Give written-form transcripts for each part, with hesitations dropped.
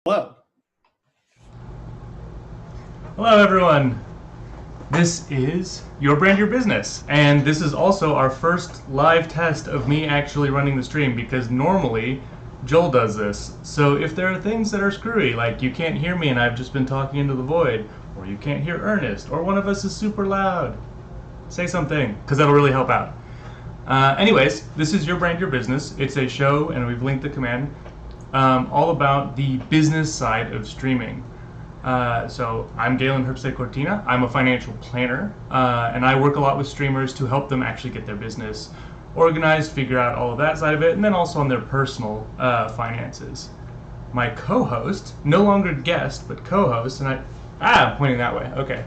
Hello. Hello everyone, this is Your Brand Your Business, and this is also our first live test of me actually running the stream, because normally Joel does this. So if there are things that are screwy, like you can't hear me and I've just been talking into the void, or you can't hear Ernest, or one of us is super loud, say something, because that'll really help out. Anyways, this is Your Brand Your Business. It's a show, and we've linked the command, all about the business side of streaming. So I'm Galen Herbstad Cortina. I'm a financial planner, and I work a lot with streamers to help them actually get their business organized, figure out all of that side of it, and then also on their personal finances. My co-host, no longer guest, but co-host, and I'm pointing that way, okay,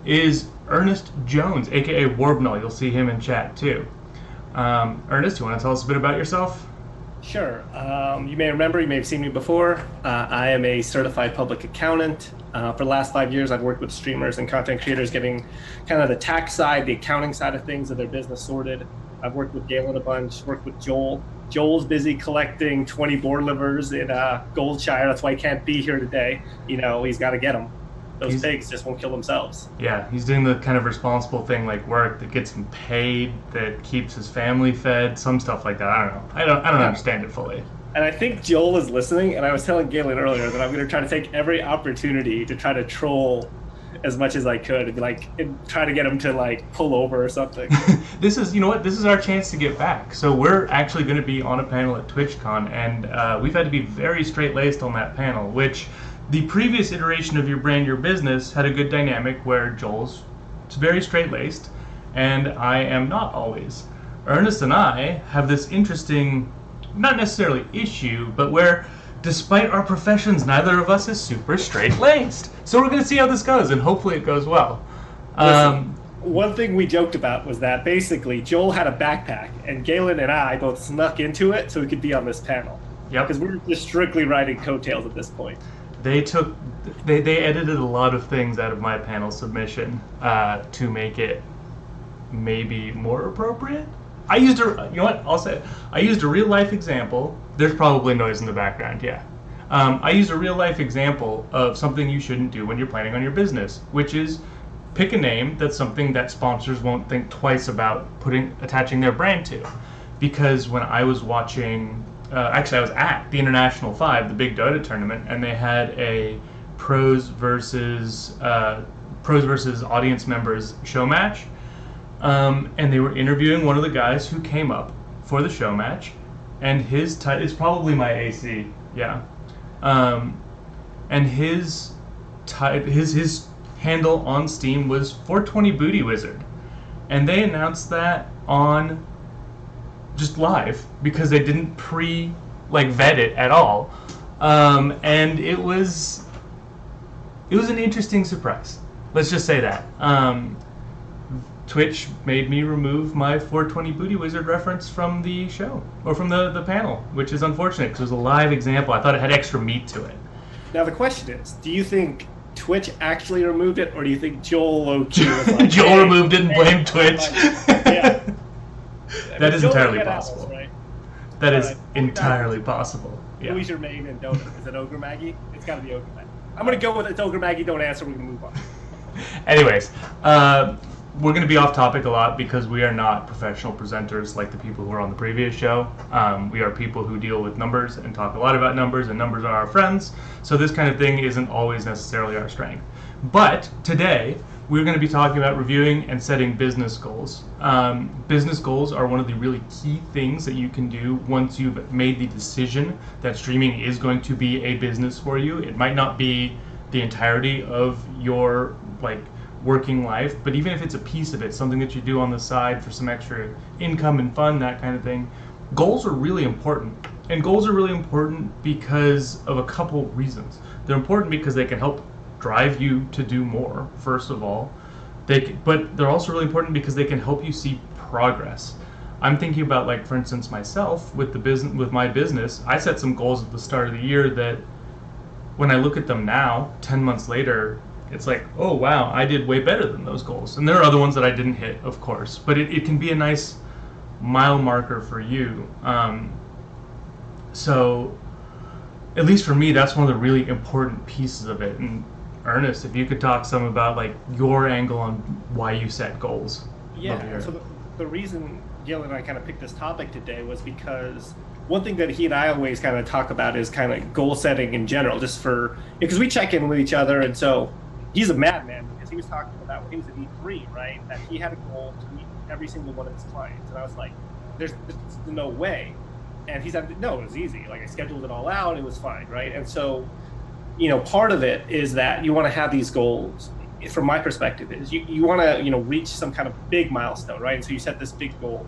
is Ernest Jones, aka Warbnull. You'll see him in chat too. Ernest, you want to tell us a bit about yourself? Sure. You may remember, you may have seen me before. I am a certified public accountant. For the last 5 years, I've worked with streamers and content creators getting kind of the tax side, the accounting side of things of their business sorted. I've worked with Galen a bunch, worked with Joel. Joel's busy collecting 20 boar livers in Goldshire. That's why he can't be here today. You know, he's got to get them. Those pigs just won't kill themselves. Yeah, he's doing the kind of responsible thing, like work that gets him paid, that keeps his family fed, some stuff like that. I don't know. I don't understand it fully. And I think Joel is listening, and I was telling Galen earlier that I'm going to try to take every opportunity to try to troll as much as I could and be like, and try to get him to like pull over or something. This is, you know what, this is our chance to get back. So we're actually going to be on a panel at TwitchCon, and we've had to be very straight-laced on that panel, which the previous iteration of Your Brand Your Business had a good dynamic where Joel's very straight-laced, and I am not always. Ernest and I have this interesting, not necessarily issue, but where despite our professions, neither of us is super straight-laced. So we're going to see how this goes, and hopefully it goes well. Listen, one thing we joked about was that basically Joel had a backpack, and Galen and I both snuck into it so we could be on this panel. Yep. Because we're just strictly riding coattails at this point. They edited a lot of things out of my panel submission to make it maybe more appropriate. I used you know what, I'll say it. I used a real life example. There's probably noise in the background, yeah. I used a real life example of something you shouldn't do when you're planning on your business, which is pick a name that's something that sponsors won't think twice about attaching their brand to. Because when I was watching, actually I was at the International 5, the big Dota tournament, and they had a pros versus audience members show match. And they were interviewing one of the guys who came up for the show match, and his it's probably my AC, yeah. And his handle on Steam was 420 Booty Wizard, and they announced that on just live because they didn't vet it at all, and it was an interesting surprise. Let's just say that. Twitch made me remove my 420 Booty Wizard reference from the show, or from the panel, which is unfortunate because it was a live example. I thought it had extra meat to it. Now the question is, do you think Twitch actually removed it, or do you think Joel Loki was like, Joel removed it and blamed Twitch? Yeah. That is Joel entirely possible. Apples, right? That is entirely possible. Yeah. Who's your main in Dota? Is it Ogre Maggie? It's got to be Ogre Maggie. I'm going to go with it's Ogre Maggie. Don't answer. We're going to move on. Anyways, we're going to be off topic a lot because we are not professional presenters like the people who were on the previous show. We are people who deal with numbers and talk a lot about numbers, and numbers are our friends. So this kind of thing isn't always necessarily our strength. But today, we're going to be talking about reviewing and setting business goals. Business goals are one of the really key things that you can do once you've made the decision that streaming is going to be a business for you. It might not be the entirety of your working life, but even if it's a piece of it, something that you do on the side for some extra income and fun, that kind of thing, goals are really important. And goals are really important because of a couple reasons. They're important because they can help drive you to do more, first of all. But they're also really important because they can help you see progress. I'm thinking about, for instance, myself with my business. I set some goals at the start of the year that when I look at them now, 10 months later, it's like, oh wow, I did way better than those goals. And there are other ones that I didn't hit, of course, but it can be a nice mile marker for you. So at least for me, that's one of the really important pieces of it. And Ernest, if you could talk some about like your angle on why you set goals. Yeah. So the reason Gil and I kind of picked this topic today was because one thing that he and I always kind of talk about is kind of goal setting in general, just for, because we check in with each other. And so he's a madman because he was talking about when he was at E3, right? That he had a goal to meet every single one of his clients. And I was like, there's no way. And he said, no, it was easy. Like I scheduled it all out. It was fine, right? And so, you know, part of it is that you want to have these goals. From my perspective, is you want to, you know, reach some kind of big milestone, right? And so you set this big goal.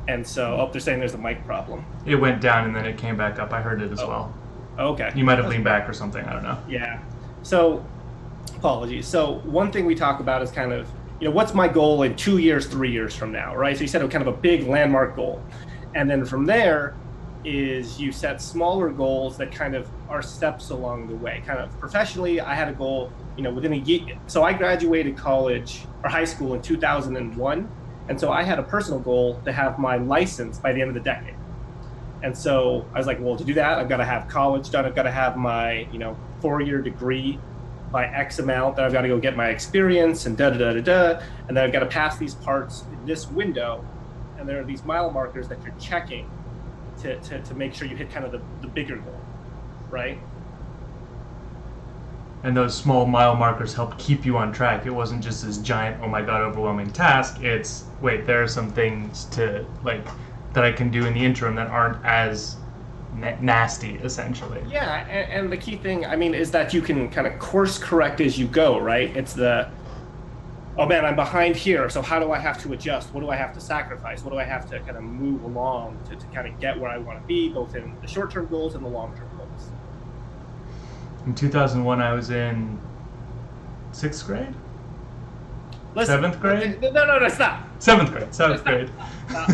And so, they're saying there's a mic problem. It went down and then it came back up. I heard it as well. Okay. You might have leaned back or something. I don't know. Yeah. So, apologies. So, one thing we talk about is kind of, you know, what's my goal in 2 years, 3 years from now, right? So you set a kind of a big landmark goal. And then from there is you set smaller goals that kind of are steps along the way. Kind of professionally, I had a goal, you know, within a year. So I graduated college or high school in 2001. And so I had a personal goal to have my license by the end of the decade. And so I was like, well, to do that, I've got to have college done. I've got to have my, you know, 4-year degree by X amount. Then I've got to go get my experience and da-da-da-da-da. And then I've got to pass these parts in this window. And there are these mile markers that you're checking to make sure you hit kind of the bigger goal, right? And those small mile markers helped keep you on track. It wasn't just this giant, oh my god, overwhelming task. It's, wait, there are some things to, like, that I can do in the interim that aren't as nasty, essentially. Yeah, and the key thing, I mean, is that you can kind of course correct as you go, right? It's the, oh man, I'm behind here, so how do I have to adjust? What do I have to sacrifice? What do I have to kind of move along to kind of get where I want to be, both in the short-term goals and the long-term goals? In 2001, I was in 6th grade? Listen, 7th grade? No, stop. 7th grade, 7th grade. Stop.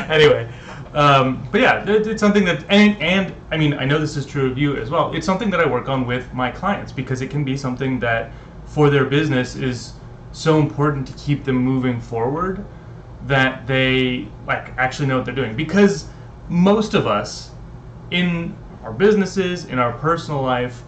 Anyway, but yeah, it's something that, and I mean, I know this is true of you as well. It's something that I work on with my clients because it can be something that for their business is so important to keep them moving forward that they like actually know what they're doing. Because most of us in our businesses, in our personal life,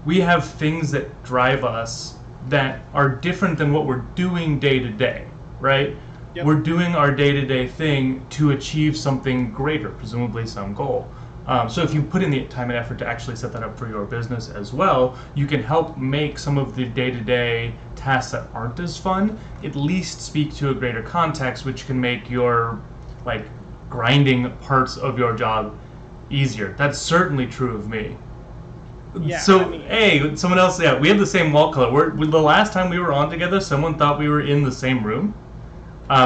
we have things that drive us that are different than what we're doing day to day, right? Yep. We're doing our day-to-day thing to achieve something greater, presumably some goal. So if you put in the time and effort to actually set that up for your business as well, you can help make some of the day-to-day tasks that aren't as fun at least speak to a greater context, which can make your like grinding parts of your job easier. That's certainly true of me. Yeah, so, I mean, hey, someone else, yeah, we have the same wall color. The last time we were on together, someone thought we were in the same room,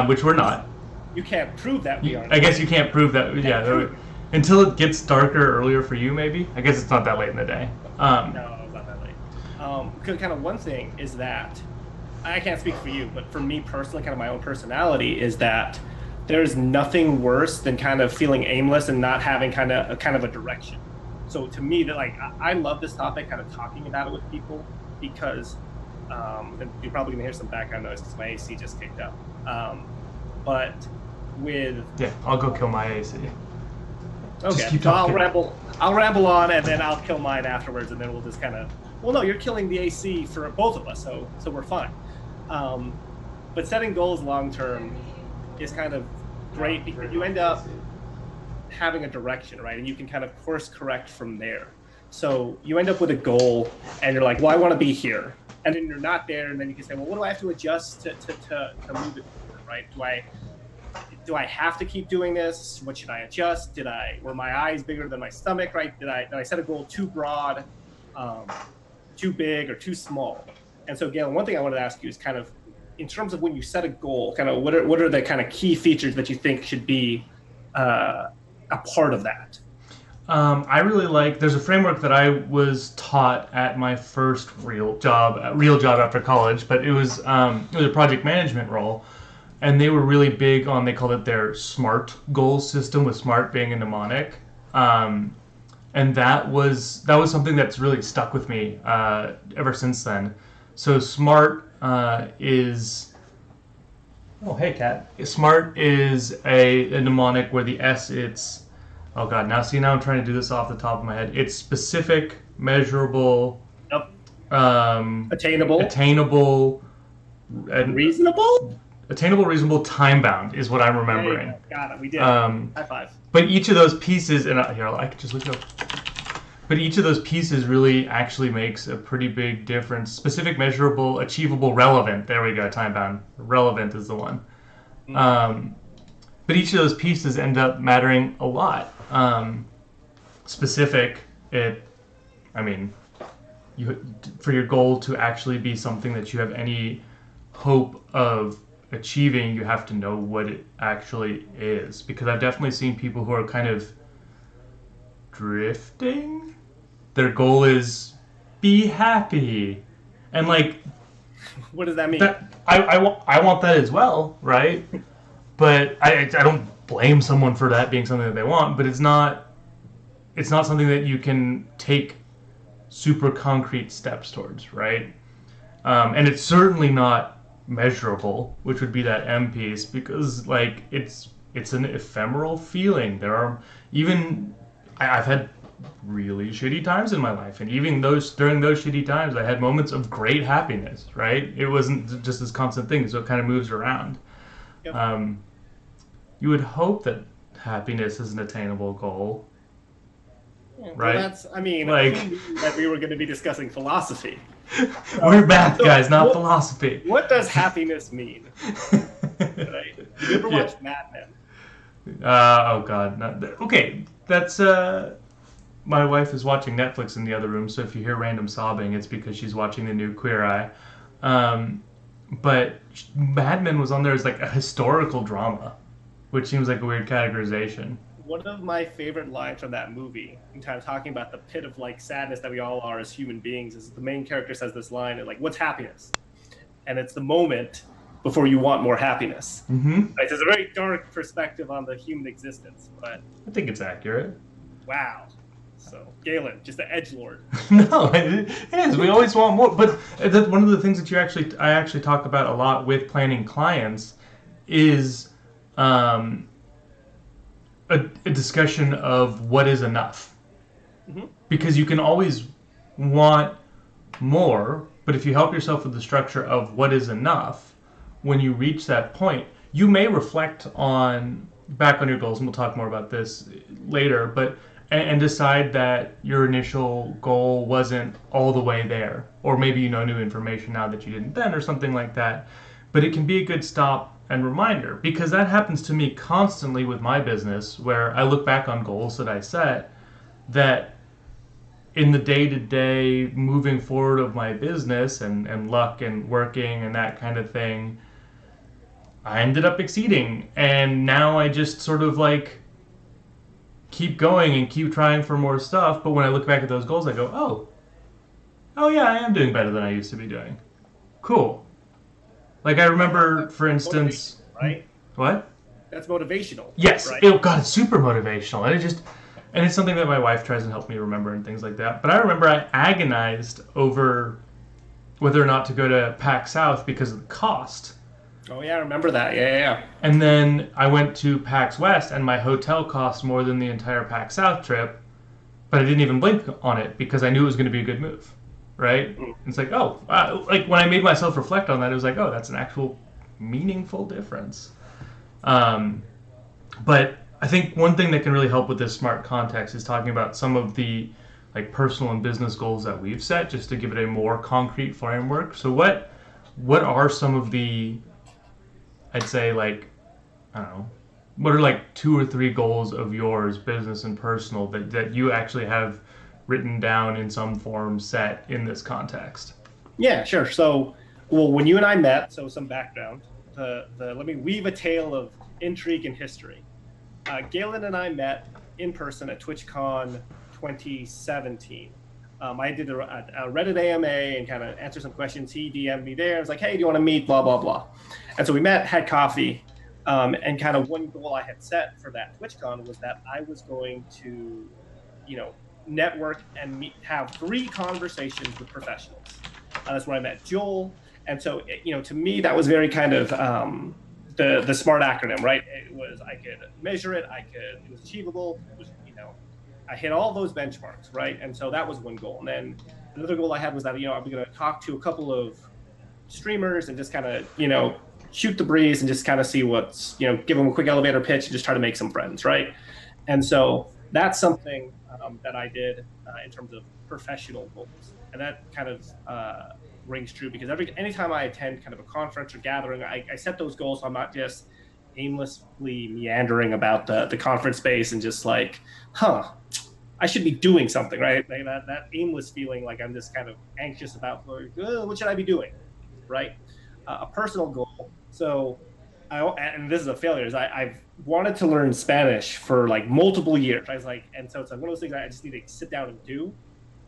which we're not. You can't prove that we are. I guess you can't prove that, yeah. Until it gets darker earlier for you, maybe? I guess it's not that late in the day. No, it's not that late. Because kind of one thing is that, I can't speak for you, but for me personally, kind of my own personality, is that there's nothing worse than kind of feeling aimless and not having kind of a direction. So to me, that like I love this topic, kind of talking about it with people, because and you're probably gonna hear some background noise because my AC just kicked up. But with I'll go kill my AC. Okay, so I'll ramble on, and then I'll kill mine afterwards, and then we'll just kind of. Well, no, you're killing the AC for both of us, so we're fine. But setting goals long term is kind of great because you end up having a direction, right? And you can kind of course correct from there. So you end up with a goal, and you're like, well, I want to be here, and then you're not there, and then you can say, well, what do I have to adjust to move it forward, right? Do I have to keep doing this? What should I adjust? Were my eyes bigger than my stomach, right? Did I set a goal too broad, too big, or too small? And so again, one thing I wanted to ask you is kind of, in terms of when you set a goal, kind of what are the kind of key features that you think should be a part of that? I really like, there's a framework that I was taught at my first real job after college, but it was a project management role. And they were really big on, they called it their SMART goal system, with SMART being a mnemonic. And that was something that's really stuck with me ever since then. So SMART is, oh, hey, Kat. SMART is a mnemonic where the S, it's Oh God, now I'm trying to do this off the top of my head. It's specific, measurable, Yep. um, Attainable. attainable, and Reasonable? attainable, reasonable, time bound is what I'm There you remembering. go. Got it. We did. Um, High five. but each of those pieces, and here I could just look it up. But each of those pieces really actually makes a pretty big difference. Specific, measurable, achievable, relevant. There we go. Time bound. Relevant is the one. Um, but each of those pieces end up mattering a lot. Specific, I mean, for your goal to actually be something that you have any hope of achieving, you have to know what it actually is. Because I've definitely seen people who are kind of drifting. Their goal is be happy, and like, what does that mean? I want that as well, right? But I don't blame someone for that being something that they want, but it's not something that you can take super concrete steps towards, right? And it's certainly not measurable, which would be that M piece, because like it's an ephemeral feeling. There are even I've had really shitty times in my life, and even during those shitty times I had moments of great happiness, right? It wasn't just this constant thing, so it kind of moves around. Yep. You would hope that happiness is an attainable goal, Yeah, right? well, I mean, like, who knew that we were going to be discussing philosophy. We're math guys, not philosophy. What does happiness mean? Right? You ever watch Mad Men? Oh God, okay. That's my wife is watching Netflix in the other room, so if you hear random sobbing, it's because she's watching the new Queer Eye. But Mad Men was on there as like a historical drama, which seems like a weird categorization. One of my favorite lines from that movie, in kind of talking about the pit of like sadness that we all are as human beings, is the main character says this line, like, "What's happiness?" And it's the moment before you want more happiness. Mm-hmm. Right? So it's a very dark perspective on the human existence, but I think it's accurate. wow. So Galen, just the edgelord. No, it is. We always want more. But one of the things that I actually talk about a lot with planning clients is a discussion of what is enough. Mm-hmm. Because you can always want more, but if you help yourself with the structure of what is enough, when you reach that point, you may reflect back on your goals, and we'll talk more about this later, but and decide that your initial goal wasn't all the way there, or maybe you know new information now that you didn't then, or something like that. But it can be a good stop and reminder, because that happens to me constantly with my business, where I look back on goals that I set that in the day-to-day moving forward of my business and luck and working and that kind of thing, I ended up exceeding, and now I just sort of like keep going and keep trying for more stuff. But when I look back at those goals, I go, oh yeah, I am doing better than I used to be doing. Cool. Like I remember, for instance, right? What? That's motivational. Yes. Right? Oh God, it's super motivational, and it's something that my wife tries and helps me remember and things like that. But I remember I agonized over whether or not to go to PAC South because of the cost. Oh yeah, I remember that. Yeah. And then I went to PAX West, and my hotel cost more than the entire PAX South trip, but I didn't even blink on it because I knew it was going to be a good move, right? It's like, like when I made myself reflect on that, it was like, oh, that's an actual meaningful difference. But I think one thing that can really help with this smart context is talking about some of the like personal and business goals that we've set, just to give it a more concrete framework. So what are some of the, I'd say, like, I don't know, what are like 2 or 3 goals of yours, business and personal, that you actually have written down in some form set in this context? Yeah, sure. So, well, when you and I met, so some background, let me weave a tale of intrigue and history. Galen and I met in person at TwitchCon 2017. I did a Reddit AMA and kind of answered some questions. He DM'd me there. I was like, hey, do you want to meet? Blah, blah, blah. And so we met, had coffee, and kind of one goal I had set for that TwitchCon was that I was going to, network and have 3 conversations with professionals. That's where I met Joel. And so, to me, that was very kind of the SMART acronym, right? It was, I could measure it, it was achievable, it was, I hit all those benchmarks, right? And so that was one goal. And then another goal I had was that, I'm going to talk to a couple of streamers and just kind of, shoot the breeze and just kind of see what's, give them a quick elevator pitch and just try to make some friends, right? And so that's something that I did in terms of professional goals. And that kind of rings true because anytime I attend kind of a conference or gathering, I set those goals so I'm not just aimlessly meandering about the conference space and just like, I should be doing something, right? Like that aimless feeling like I'm just kind of anxious about, what should I be doing, right? A personal goal. So, and this is a failure, is I've wanted to learn Spanish for like multiple years. I was like, and so it's like one of those things I just need to sit down and do,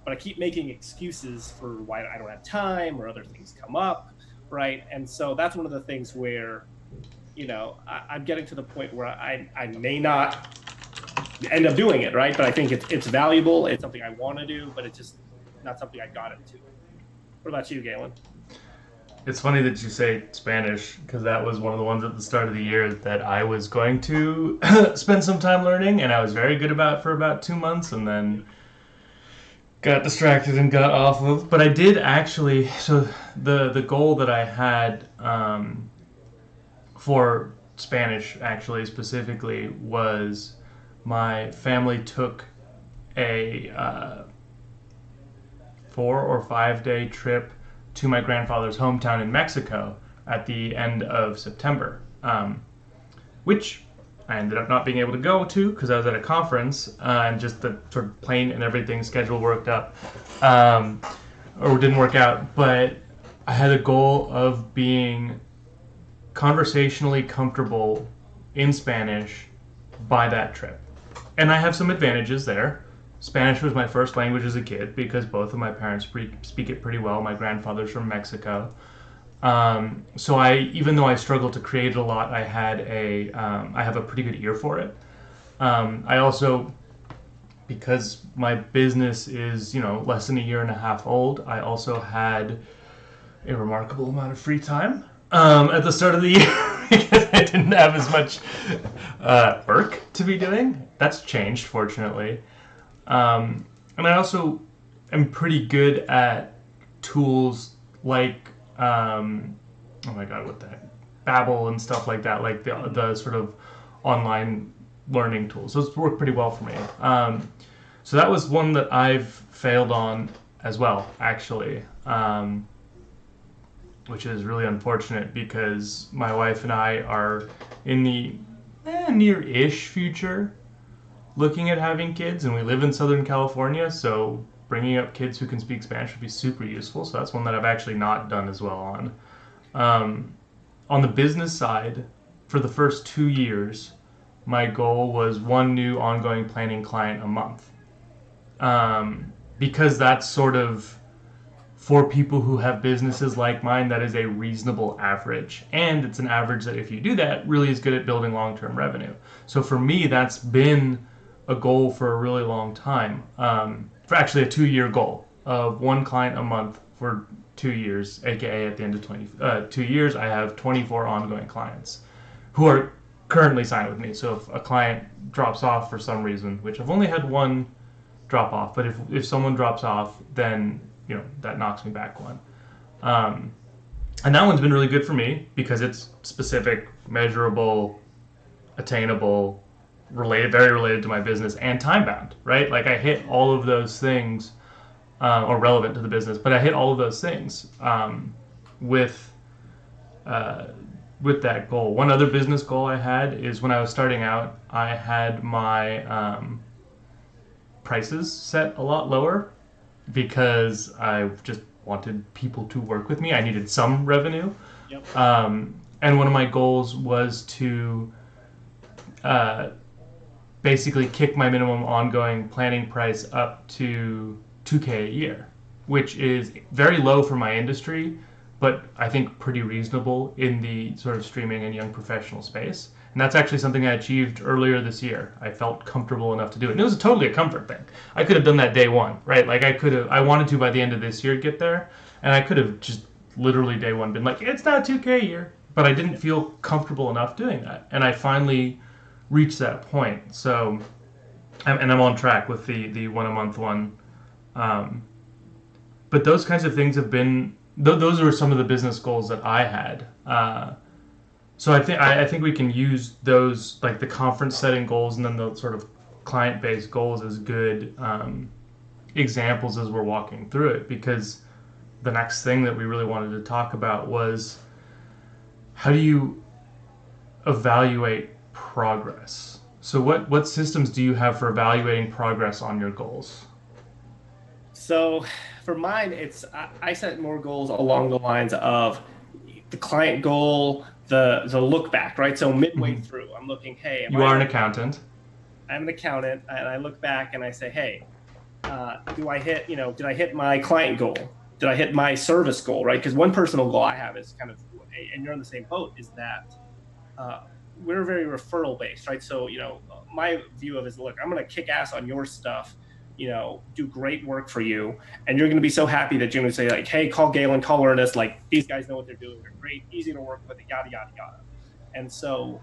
but I keep making excuses for why I don't have time or other things come up, right? And so that's one of the things where, I'm getting to the point where I may not end up doing it, right? But I think it's valuable. It's something I want to do, but it's just not something I got into. What about you, Galen? It's funny that you say Spanish because that was one of the ones at the start of the year that I was going to spend some time learning, and I was very good about for about 2 months, and then got distracted and got off of. But I did actually. So the goal that I had for Spanish actually specifically was my family took a 4 or 5 day trip to my grandfather's hometown in Mexico at the end of September, which I ended up not being able to go to because I was at a conference and just the sort of plane and everything schedule worked up or didn't work out. But I had a goal of being conversationally comfortable in Spanish by that trip. And I have some advantages there. Spanish was my first language as a kid because both of my parents speak it pretty well. My grandfather's from Mexico. So even though I struggled to create it a lot, I have a pretty good ear for it. I also, because my business is, less than a year and a half old, I also had a remarkable amount of free time at the start of the year because I didn't have as much work to be doing. That's changed, fortunately. And I also am pretty good at tools like, oh my God, what the heck? Babbel and stuff like that, like the sort of online learning tools. Those work pretty well for me. So that was one that I've failed on as well, actually, which is really unfortunate because my wife and I are in the near-ish future looking at having kids, and we live in Southern California, so bringing up kids who can speak Spanish would be super useful. So that's one that I've actually not done as well on. On the business side, for the first 2 years, my goal was 1 new ongoing planning client a month. Because that's sort of, for people who have businesses like mine, that is a reasonable average. And it's an average that if you do that, really is good at building long-term revenue. So for me, that's been a goal for a really long time. For actually a 2-year goal of 1 client a month for 2 years, aka at the end of 2 years, I have 24 ongoing clients who are currently signed with me. So if a client drops off for some reason, which I've only had 1 drop off, but if someone drops off, then that knocks me back 1. And that one's been really good for me because it's specific, measurable, attainable, very related to my business, and time bound, right? Like I hit all of those things, or relevant to the business, but I hit all of those things with that goal. One other business goal I had is when I was starting out, I had my prices set a lot lower because I just wanted people to work with me. I needed some revenue. Yep. And one of my goals was to basically kick my minimum ongoing planning price up to $2,000 a year, which is very low for my industry, but I think pretty reasonable in the sort of streaming and young professional space. And that's actually something I achieved earlier this year. I felt comfortable enough to do it. And it was totally a comfort thing. I could have done that day 1, right? Like I wanted to by the end of this year get there, and I could have just literally day 1 been like, it's not $2,000 a year, but I didn't feel comfortable enough doing that. And I finally reached that point. So and I'm on track with the one a month one. Um, but those kinds of things have been those were some of the business goals that I had. So I think we can use those, like the conference setting goals and then the sort of client based goals, as good examples as we're walking through it, because the next thing that we really wanted to talk about was, how do you evaluate progress? So what systems do you have for evaluating progress on your goals? So for mine, I set more goals along the lines of the client goal, the look back, right? So midway Mhm. through, I'm looking, hey, You are an accountant. I'm an accountant, and I look back and I say, hey, did I hit my client goal? Did I hit my service goal, right? Because one personal goal I have is kind of, and you're on the same boat, is that uh, we're very referral based, right? So, my view of it is, look, I'm going to kick ass on your stuff, do great work for you. And you're going to be so happy that you're going to say, like, hey, call Galen, call Ernest. Like, these guys know what they're doing. They're great, easy to work with, yada, yada, yada. And so,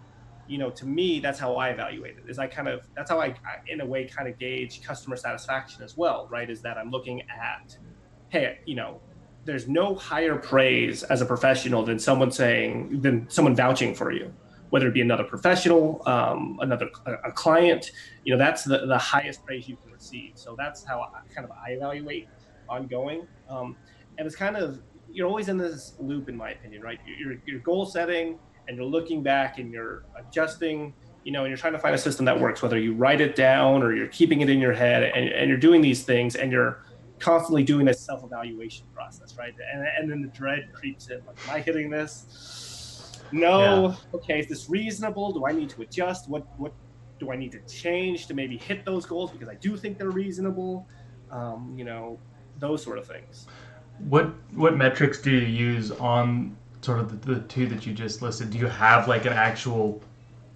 to me, that's how I evaluate it. That's how I, in a way, kind of gauge customer satisfaction as well, right? Is that I'm looking at, hey, there's no higher praise as a professional than someone vouching for you, whether it be another professional, a client. That's the highest praise you can receive. So that's how I evaluate ongoing. And it's kind of, you're always in this loop, in my opinion, right? You're goal setting, and you're looking back, and you're adjusting, and you're trying to find a system that works, whether you write it down or you're keeping it in your head, and you're doing these things, and you're constantly doing this self-evaluation process, right? And then the dread creeps in, like, am I hitting this? Yeah. No. Okay, is this reasonable? Do I need to adjust? What do I need to change to maybe hit those goals, because I do think they're reasonable? Those sort of things. What metrics do you use on sort of the two that you just listed? Do you have like an actual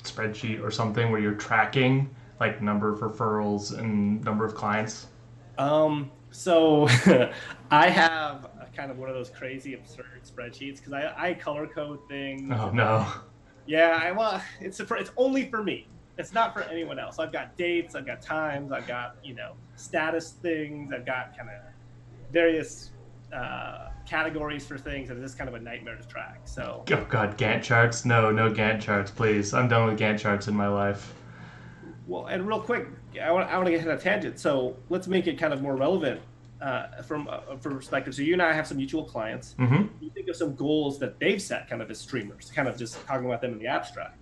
spreadsheet or something where you're tracking like number of referrals and number of clients? So I have a kind of one of those crazy, absurd spreadsheets, because I color code things, Oh and no. it's only for me. It's not for anyone else. I've got dates, I've got times, I've got status things, I've got kind of various categories for things, and it's just kind of a nightmare to track. So, Oh god, Gantt charts? No Gantt charts, please. I'm done with Gantt charts in my life. well, and real quick, I want to get on a tangent. So let's make it kind of more relevant from perspective. So you and I have some mutual clients. Mm-hmm. You think of some goals that they've set, kind of as streamers, kind of just talking about them in the abstract.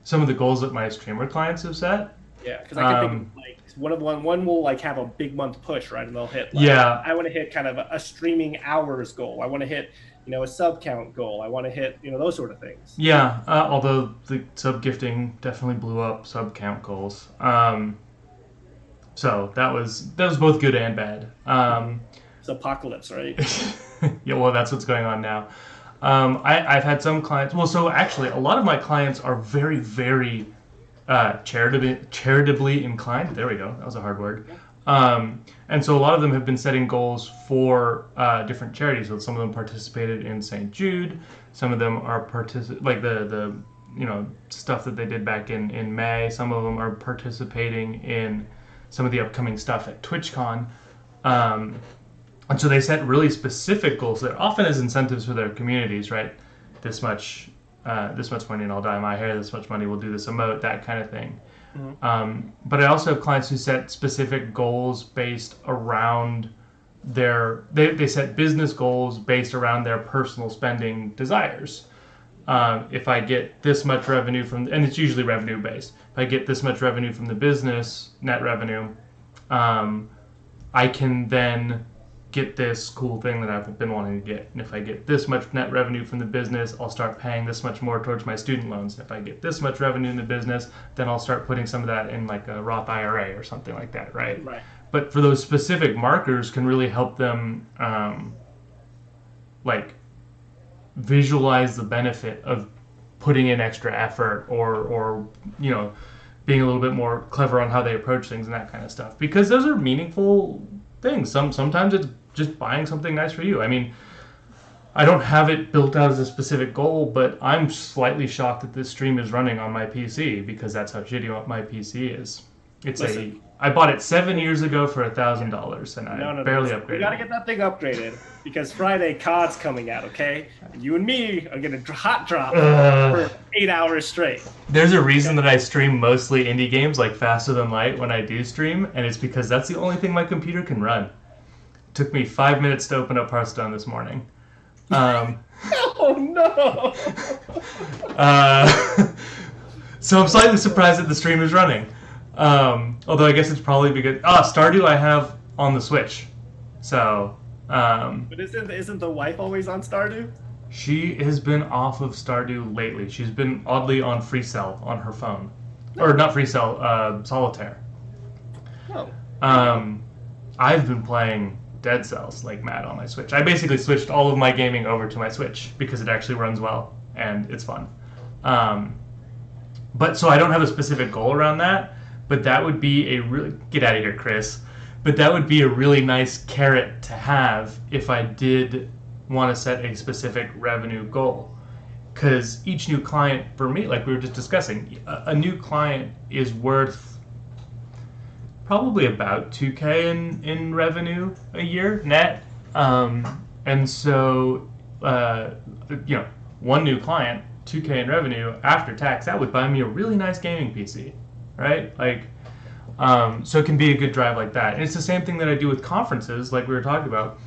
Some of the goals that my streamer clients have set. Yeah, because I can think of, like, one will like have a big month push, right? And they'll hit, like, Yeah. I want to hit kind of a streaming hours goal. I want to hit, a sub count goal. I want to hit, those sort of things. Yeah, although the sub gifting definitely blew up sub count goals. So that was both good and bad. It's apocalypse, right? Yeah, well, that's what's going on now. I've had some clients. Well, so actually, a lot of my clients are very, very charitably inclined. There we go. That was a hard word. And so a lot of them have been setting goals for different charities. So some of them participated in St. Jude. Some of them are like the stuff that they did back in May. Some of them are participating in some of the upcoming stuff at TwitchCon. And so they set really specific goals that often as incentives for their communities, right? This much money and I'll dye my hair. This much money we'll do this emote, that kind of thing. Mm-hmm. But I also have clients who set specific goals based around they set business goals based around their personal spending desires. If I get this much revenue and it's usually revenue based. If I get this much revenue from the business, net revenue, I can then get this cool thing that I've been wanting to get. And if I get this much net revenue from the business, I'll start paying this much more towards my student loans. And if I get this much revenue in the business, then I'll start putting some of that in like a Roth IRA or something like that, right? Right. But for those specific markers can really help them like visualize the benefit of putting in extra effort or being a little bit more clever on how they approach things and that kind of stuff, because those are meaningful things. Sometimes it's just buying something nice for you. I mean, I don't have it built out as a specific goal, but I'm slightly shocked that this stream is running on my PC, because that's how shitty my PC is. I bought it 7 years ago for $1,000, and I barely upgraded. You gotta get that thing upgraded because Friday COD's coming out, okay? And you and me are gonna hot drop for 8 hours straight. There's a reason that I stream mostly indie games like Faster Than Light when I do stream, and it's because that's the only thing my computer can run. It took me 5 minutes to open up Hearthstone this morning. Oh no! So I'm slightly surprised that the stream is running. Although I guess it's probably because Stardew I have on the Switch, so. But isn't the wife always on Stardew? She has been off of Stardew lately. She's been oddly on Free Cell on her phone, or not Free Cell, Solitaire. Oh. I've been playing Dead Cells like mad on my Switch. I basically switched all of my gaming over to my Switch because it actually runs well and it's fun. But so I don't have a specific goal around that. But that would be a really... Get out of here, Chris. But that would be a really nice carrot to have if I did want to set a specific revenue goal. Because each new client, for me, like we were just discussing, a new client is worth probably about $2K in revenue a year, net. And so, one new client, $2K in revenue, after tax, that would buy me a really nice gaming PC. Right? Like, so it can be a good drive like that. And it's the same thing that I do with conferences, like we were talking about.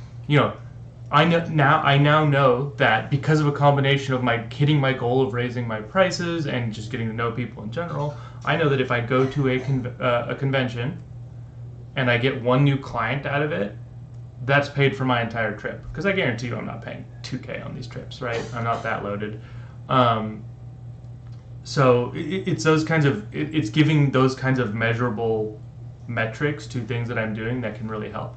I now know that because of a combination of hitting my goal of raising my prices and just getting to know people in general, I know that if I go to a convention and I get one new client out of it, that's paid for my entire trip. Because I guarantee you I'm not paying $2K on these trips, right? I'm not that loaded. So it's those kinds of it's giving those kinds of measurable metrics to things that I'm doing that can really help.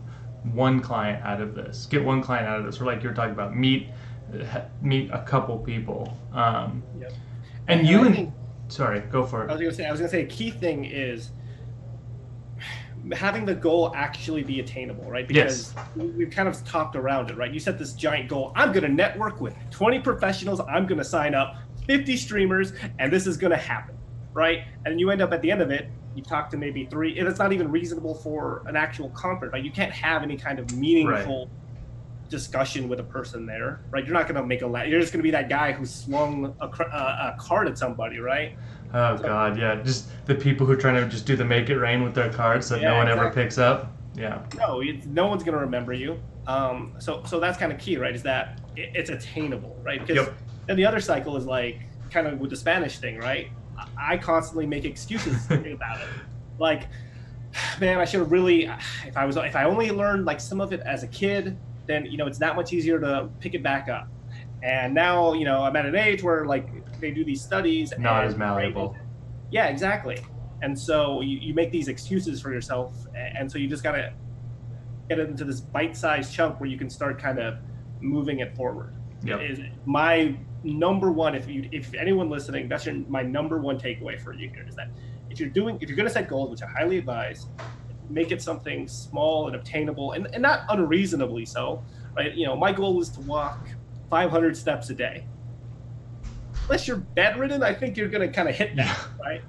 One client out of this, get one client out of this, or like you're talking about, meet a couple people. Yep. And sorry, go for it. I was gonna say a key thing is having the goal actually be attainable, right? Because we've kind of talked around it, right? You set this giant goal. I'm gonna network with 20 professionals. I'm gonna sign up 50 streamers, and this is going to happen, right? And you end up at the end of it, you talk to maybe 3, and it's not even reasonable for an actual conference, right? You can't have any kind of meaningful discussion with a person there, right? You're not going to make you're just going to be that guy who swung a card at somebody, right? Oh, God, yeah. Just the people who are trying to just do the make it rain with their cards that no one ever picks up. Yeah. No one's going to remember you. So that's kind of key, right? Is that it's attainable, right? Because then the other cycle is like kind of with the Spanish thing, right? I constantly make excuses about it. Like, man, I should have really, if I only learned like some of it as a kid, then, it's that much easier to pick it back up. And now, I'm at an age where like they do these studies. Not as malleable. Yeah, exactly. And so you make these excuses for yourself. And so you just got to get it into this bite-sized chunk where you can start kind of moving it forward. Yep. Is my number one, if anyone listening, that's my number one takeaway for you here, is that if you're going to set goals, which I highly advise, make it something small and obtainable and not unreasonably so, right? My goal is to walk 500 steps a day. Unless you're bedridden, I think you're going to kind of hit that, right?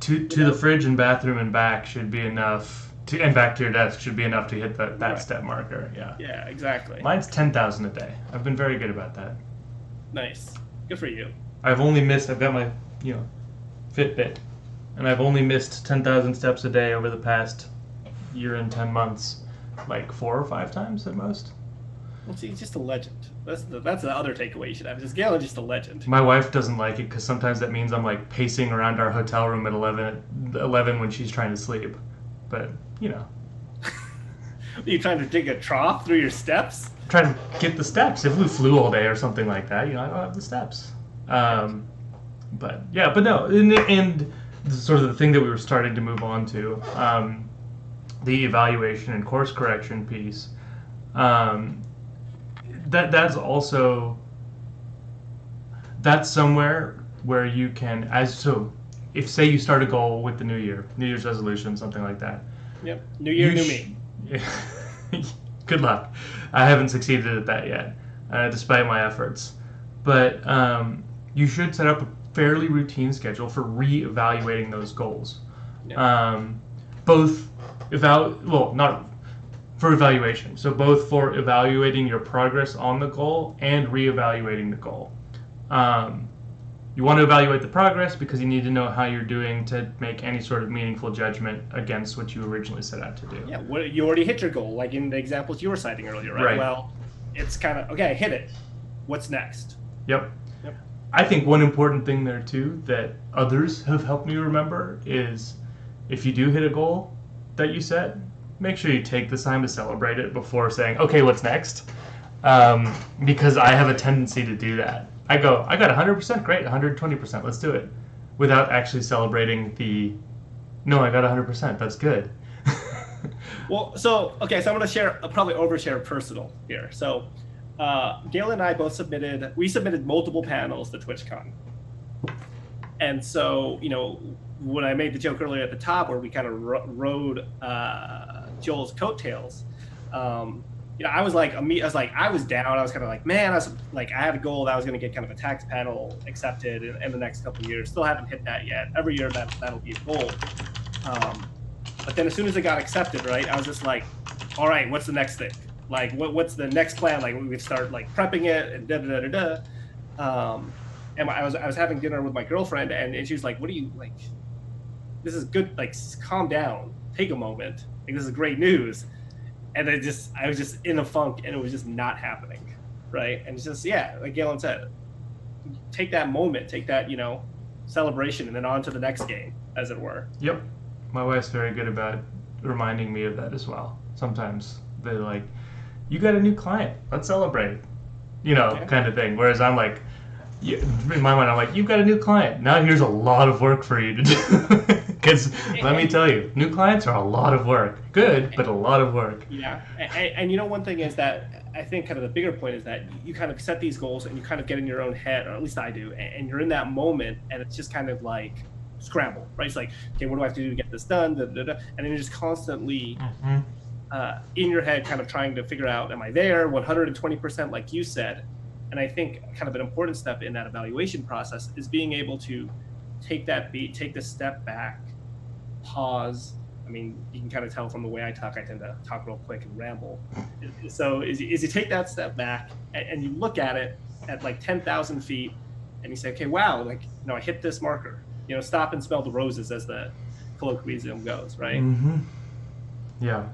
To the fridge and bathroom and back should be enough. And back to your desk should be enough to hit that step marker. Yeah. Yeah, exactly. Mine's 10,000 a day. I've been very good about that. Nice. Good for you. I've got my, Fitbit, and I've only missed 10,000 steps a day over the past year and 10 months, like 4 or 5 times at most. Well, see, he's just a legend. That's the other takeaway you should have. Is Galen just a legend? My wife doesn't like it because sometimes that means I'm like pacing around our hotel room at 11 when she's trying to sleep. But, Are you trying to dig a trough through your steps? I'm trying to get the steps. If we flew all day or something like that, I don't have the steps. But no, and sort of the thing that we were starting to move on to, the evaluation and course correction piece. That's somewhere where you can, if say you start a goal with the New Year's resolution, something like that. Yep. New year, new me. Good luck. I haven't succeeded at that yet, despite my efforts. But you should set up a fairly routine schedule for re-evaluating those goals. Yeah. both not for evaluation. So both for evaluating your progress on the goal and reevaluating the goal. You want to evaluate the progress because you need to know how you're doing to make any sort of meaningful judgment against what you originally set out to do. Yeah, you already hit your goal, like in the examples you were citing earlier, right? Well, it's kind of, okay, I hit it. What's next? Yep. I think one important thing there too that others have helped me remember is if you do hit a goal that you set, make sure you take the time to celebrate it before saying, okay, what's next? Because I have a tendency to do that. I got 100%, great, 120%, let's do it, without actually celebrating no, I got 100%, that's good. Well, so I'm going to share, I'll probably overshare personal here. So Gail and I both submitted multiple panels to TwitchCon. And so, when I made the joke earlier at the top where we kind of rode Joel's coattails, I was down. I was kind of like, man, I had a goal that I was going to get kind of a tax panel accepted in the next couple of years. Still haven't hit that yet. Every year that'll be a goal. But then as soon as it got accepted, right, I was just like, all right, what's the next thing? Like, what's the next plan? Like, we would start like prepping it and and I was having dinner with my girlfriend, and she was like, what are you like? This is good. Like, calm down. Take a moment. Like, this is great news. And I was just in a funk, and it was just not happening, right? And it's just, like Galen said, take that moment, take that, celebration, and then on to the next game, as it were. Yep. My wife's very good about reminding me of that as well. Sometimes they're like, you got a new client, let's celebrate, kind of thing. Whereas I'm like, in my mind, I'm like, you've got a new client. Now here's a lot of work for you to do. Because let me tell you, new clients are a lot of work. Good, but a lot of work. Yeah. And one thing is that I think kind of the bigger point is that you kind of set these goals and you kind of get in your own head, or at least I do, and you're in that moment and it's just kind of like scramble, right? It's like, okay, what do I have to do to get this done? And then you're just constantly in your head kind of trying to figure out, am I there? 120% like you said. And I think kind of an important step in that evaluation process is being able to take the step back, pause. I mean, you can kind of tell from the way I talk, I tend to talk real quick and ramble. So is you take that step back and you look at it at like 10,000 feet and you say, okay, wow, like, I hit this marker, stop and smell the roses, as the colloquialism goes, right? Mm-hmm. Yeah.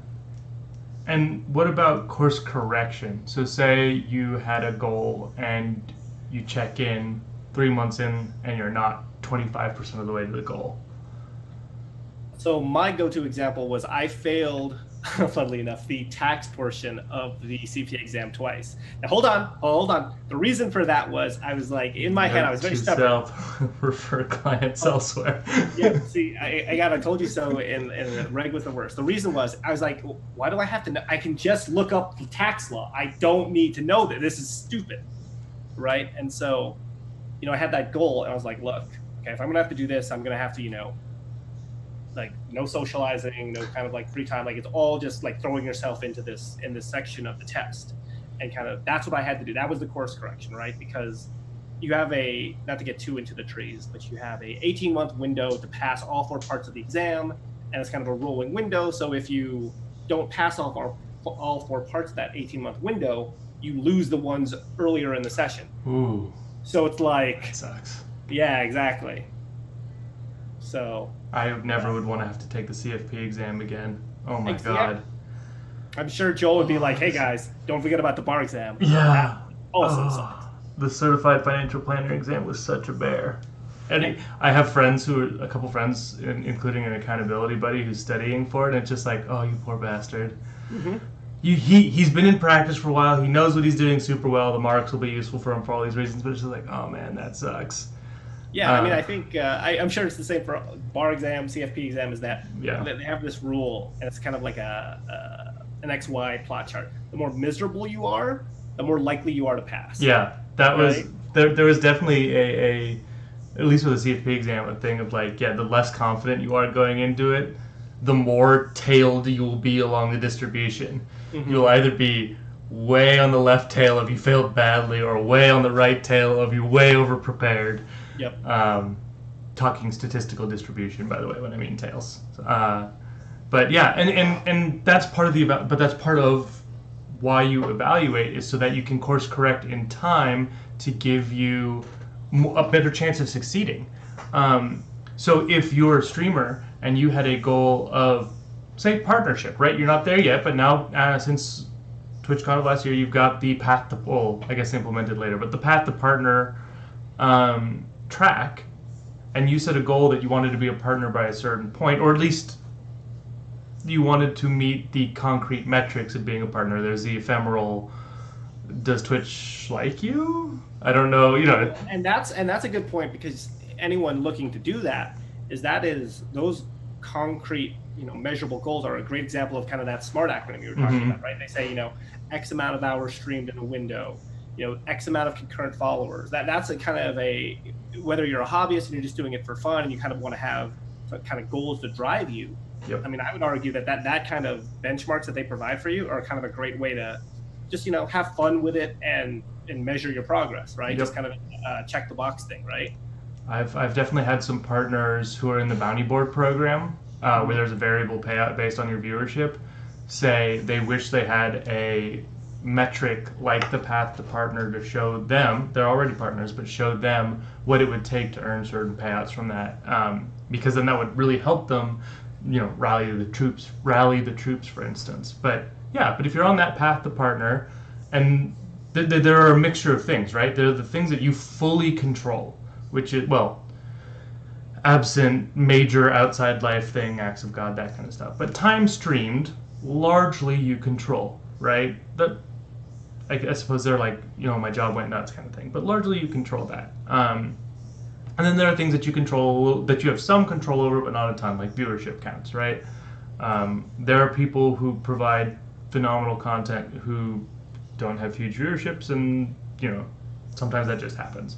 And what about course correction? So say you had a goal and you check in 3 months in and you're not 25% of the way to the goal. So my go-to example was I failed, funnily enough, the tax portion of the CPA exam twice. Now hold on. The reason for that was I was like, in my head, I was very stubborn. Refer clients elsewhere. Yeah, see, I told you so in Reg was the worst. The reason was I was like, why do I have to know? I can just look up the tax law. I don't need to know that. This is stupid, right? And so, I had that goal and I was like, look, okay, if I'm gonna have to do this, I'm gonna have to, like no socializing, no kind of like free time. Like it's all just like throwing yourself into this section of the test. And kind of, that's what I had to do. That was the course correction, right? Because you have not to get too into the trees, but you have a 18-month window to pass all 4 parts of the exam. And it's kind of a rolling window. So if you don't pass all 4 parts of that 18-month window, you lose the ones earlier in the session. Ooh. So it's like, that sucks. Yeah, exactly. So I never would want to have to take the CFP exam again. Oh my God. I'm sure Joel would be like, hey guys, don't forget about the bar exam. Yeah. Also sucked. The certified financial planner exam was such a bear. And I have a couple friends, including an accountability buddy who's studying for it, and it's just like, oh, you poor bastard. Mm-hmm. He's been in practice for a while. He knows what he's doing super well. The marks will be useful for him for all these reasons, but it's just like, oh man, that sucks. Yeah, I mean, I think I'm sure it's the same for bar exam, CFP exam. Is that they have this rule, and it's kind of like an XY plot chart. The more miserable you are, the more likely you are to pass. Yeah, that was there was definitely a at least with the CFP exam, a thing of like, the less confident you are going into it, the more tailed you will be along the distribution. Mm-hmm. You'll either be way on the left tail if you failed badly, or way on the right tail if you're way over prepared. Yep. Talking statistical distribution, by the way, when I mean tails. But yeah, and that's part of that's part of why you evaluate, is so that you can course correct in time to give you a better chance of succeeding. So if you're a streamer and you had a goal of, say, partnership, right? You're not there yet, but now since TwitchCon of last year, you've got the path to, well, I guess implemented later, but the path to partner track, and you set a goal that you wanted to be a partner by a certain point, or at least you wanted to meet the concrete metrics of being a partner. There's the ephemeral, does Twitch like you? I don't know, And that's a good point, because anyone looking to do that is those concrete, measurable goals are a great example of kind of that SMART acronym you were talking about, right? They say, X amount of hours streamed in a window, X amount of concurrent followers. That's a kind of whether you're a hobbyist and you're just doing it for fun and you kind of want to have kind of goals to drive you. Yep. I mean, I would argue that kind of benchmarks that they provide for you are kind of a great way to just, have fun with it and measure your progress, right? Yep. Just kind of check the box thing, right? I've definitely had some partners who are in the bounty board program, where there's a variable payout based on your viewership, say they wish they had a metric like the path to partner to show them, they're already partners, but show them what it would take to earn certain payouts from that, because then that would really help them, rally the troops, for instance. But if you're on that path to partner, and there are a mixture of things, right? There are the things that you fully control, which is, well, absent major outside life thing, acts of God, that kind of stuff. But time streamed, largely you control, right? I suppose they're like, my job went nuts kind of thing, but largely you control that. And then there are things that you control, that you have some control over, but not a ton, like viewership counts, right? There are people who provide phenomenal content who don't have huge viewerships, and sometimes that just happens.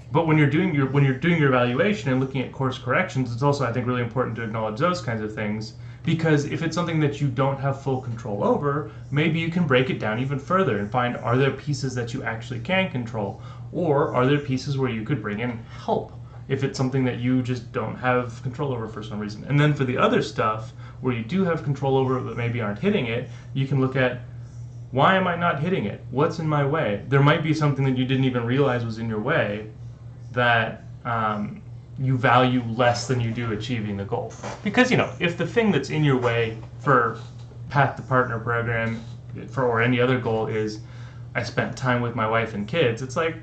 But when you're doing your evaluation and looking at course corrections, it's also, I think, really important to acknowledge those kinds of things, because if it's something that you don't have full control over, maybe you can break it down even further and find, are there pieces that you actually can control, or are there pieces where you could bring in help if it's something that you just don't have control over for some reason. And then for the other stuff where you do have control over it but maybe aren't hitting it, you can look at, why am I not hitting it? What's in my way? There might be something that you didn't even realize was in your way that you value less than you do achieving the goal. Because, if the thing that's in your way for Path to Partner program or any other goal is, I spent time with my wife and kids, it's like,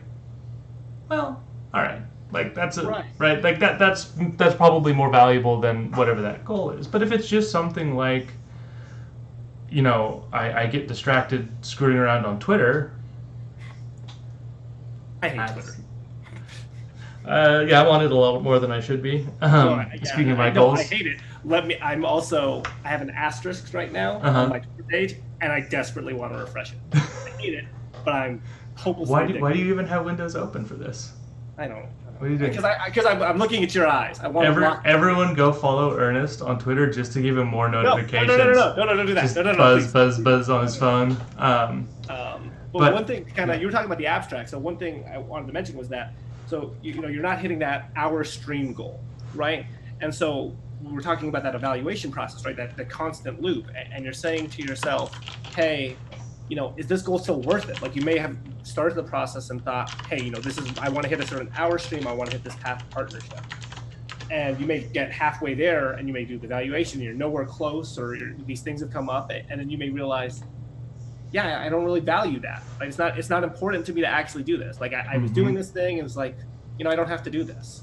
well, all right. Like, that's right. Like that's probably more valuable than whatever that goal is. But if it's just something like, I get distracted screwing around on Twitter. I hate Twitter. I'm on it a lot more than I should be. Speaking of my goals, I hate it. I have an asterisk right now on my Twitter page, and I desperately want to refresh it. I hate it, but I'm hopelessly Why do you even have Windows open for this? I don't know. What are you doing? Because I'm looking at your eyes. I want everyone go follow Ernest on Twitter just to give him more notifications. No, don't do that. Just buzz on his phone. But one thing, you were talking about the abstract. So one thing I wanted to mention was that, so you're not hitting that hour stream goal, right? And so we're talking about that evaluation process, right? That the constant loop, and you're saying to yourself, hey, is this goal still worth it? Like, you may have started the process and thought, hey, I want to hit a certain hour stream, I want to hit this path partnership. And you may get halfway there and you may do the evaluation, you're nowhere close, or these things have come up, and then you may realize, yeah, I don't really value that. Like, it's not important to me to actually do this. Like, I was doing this thing, and it's like, I don't have to do this,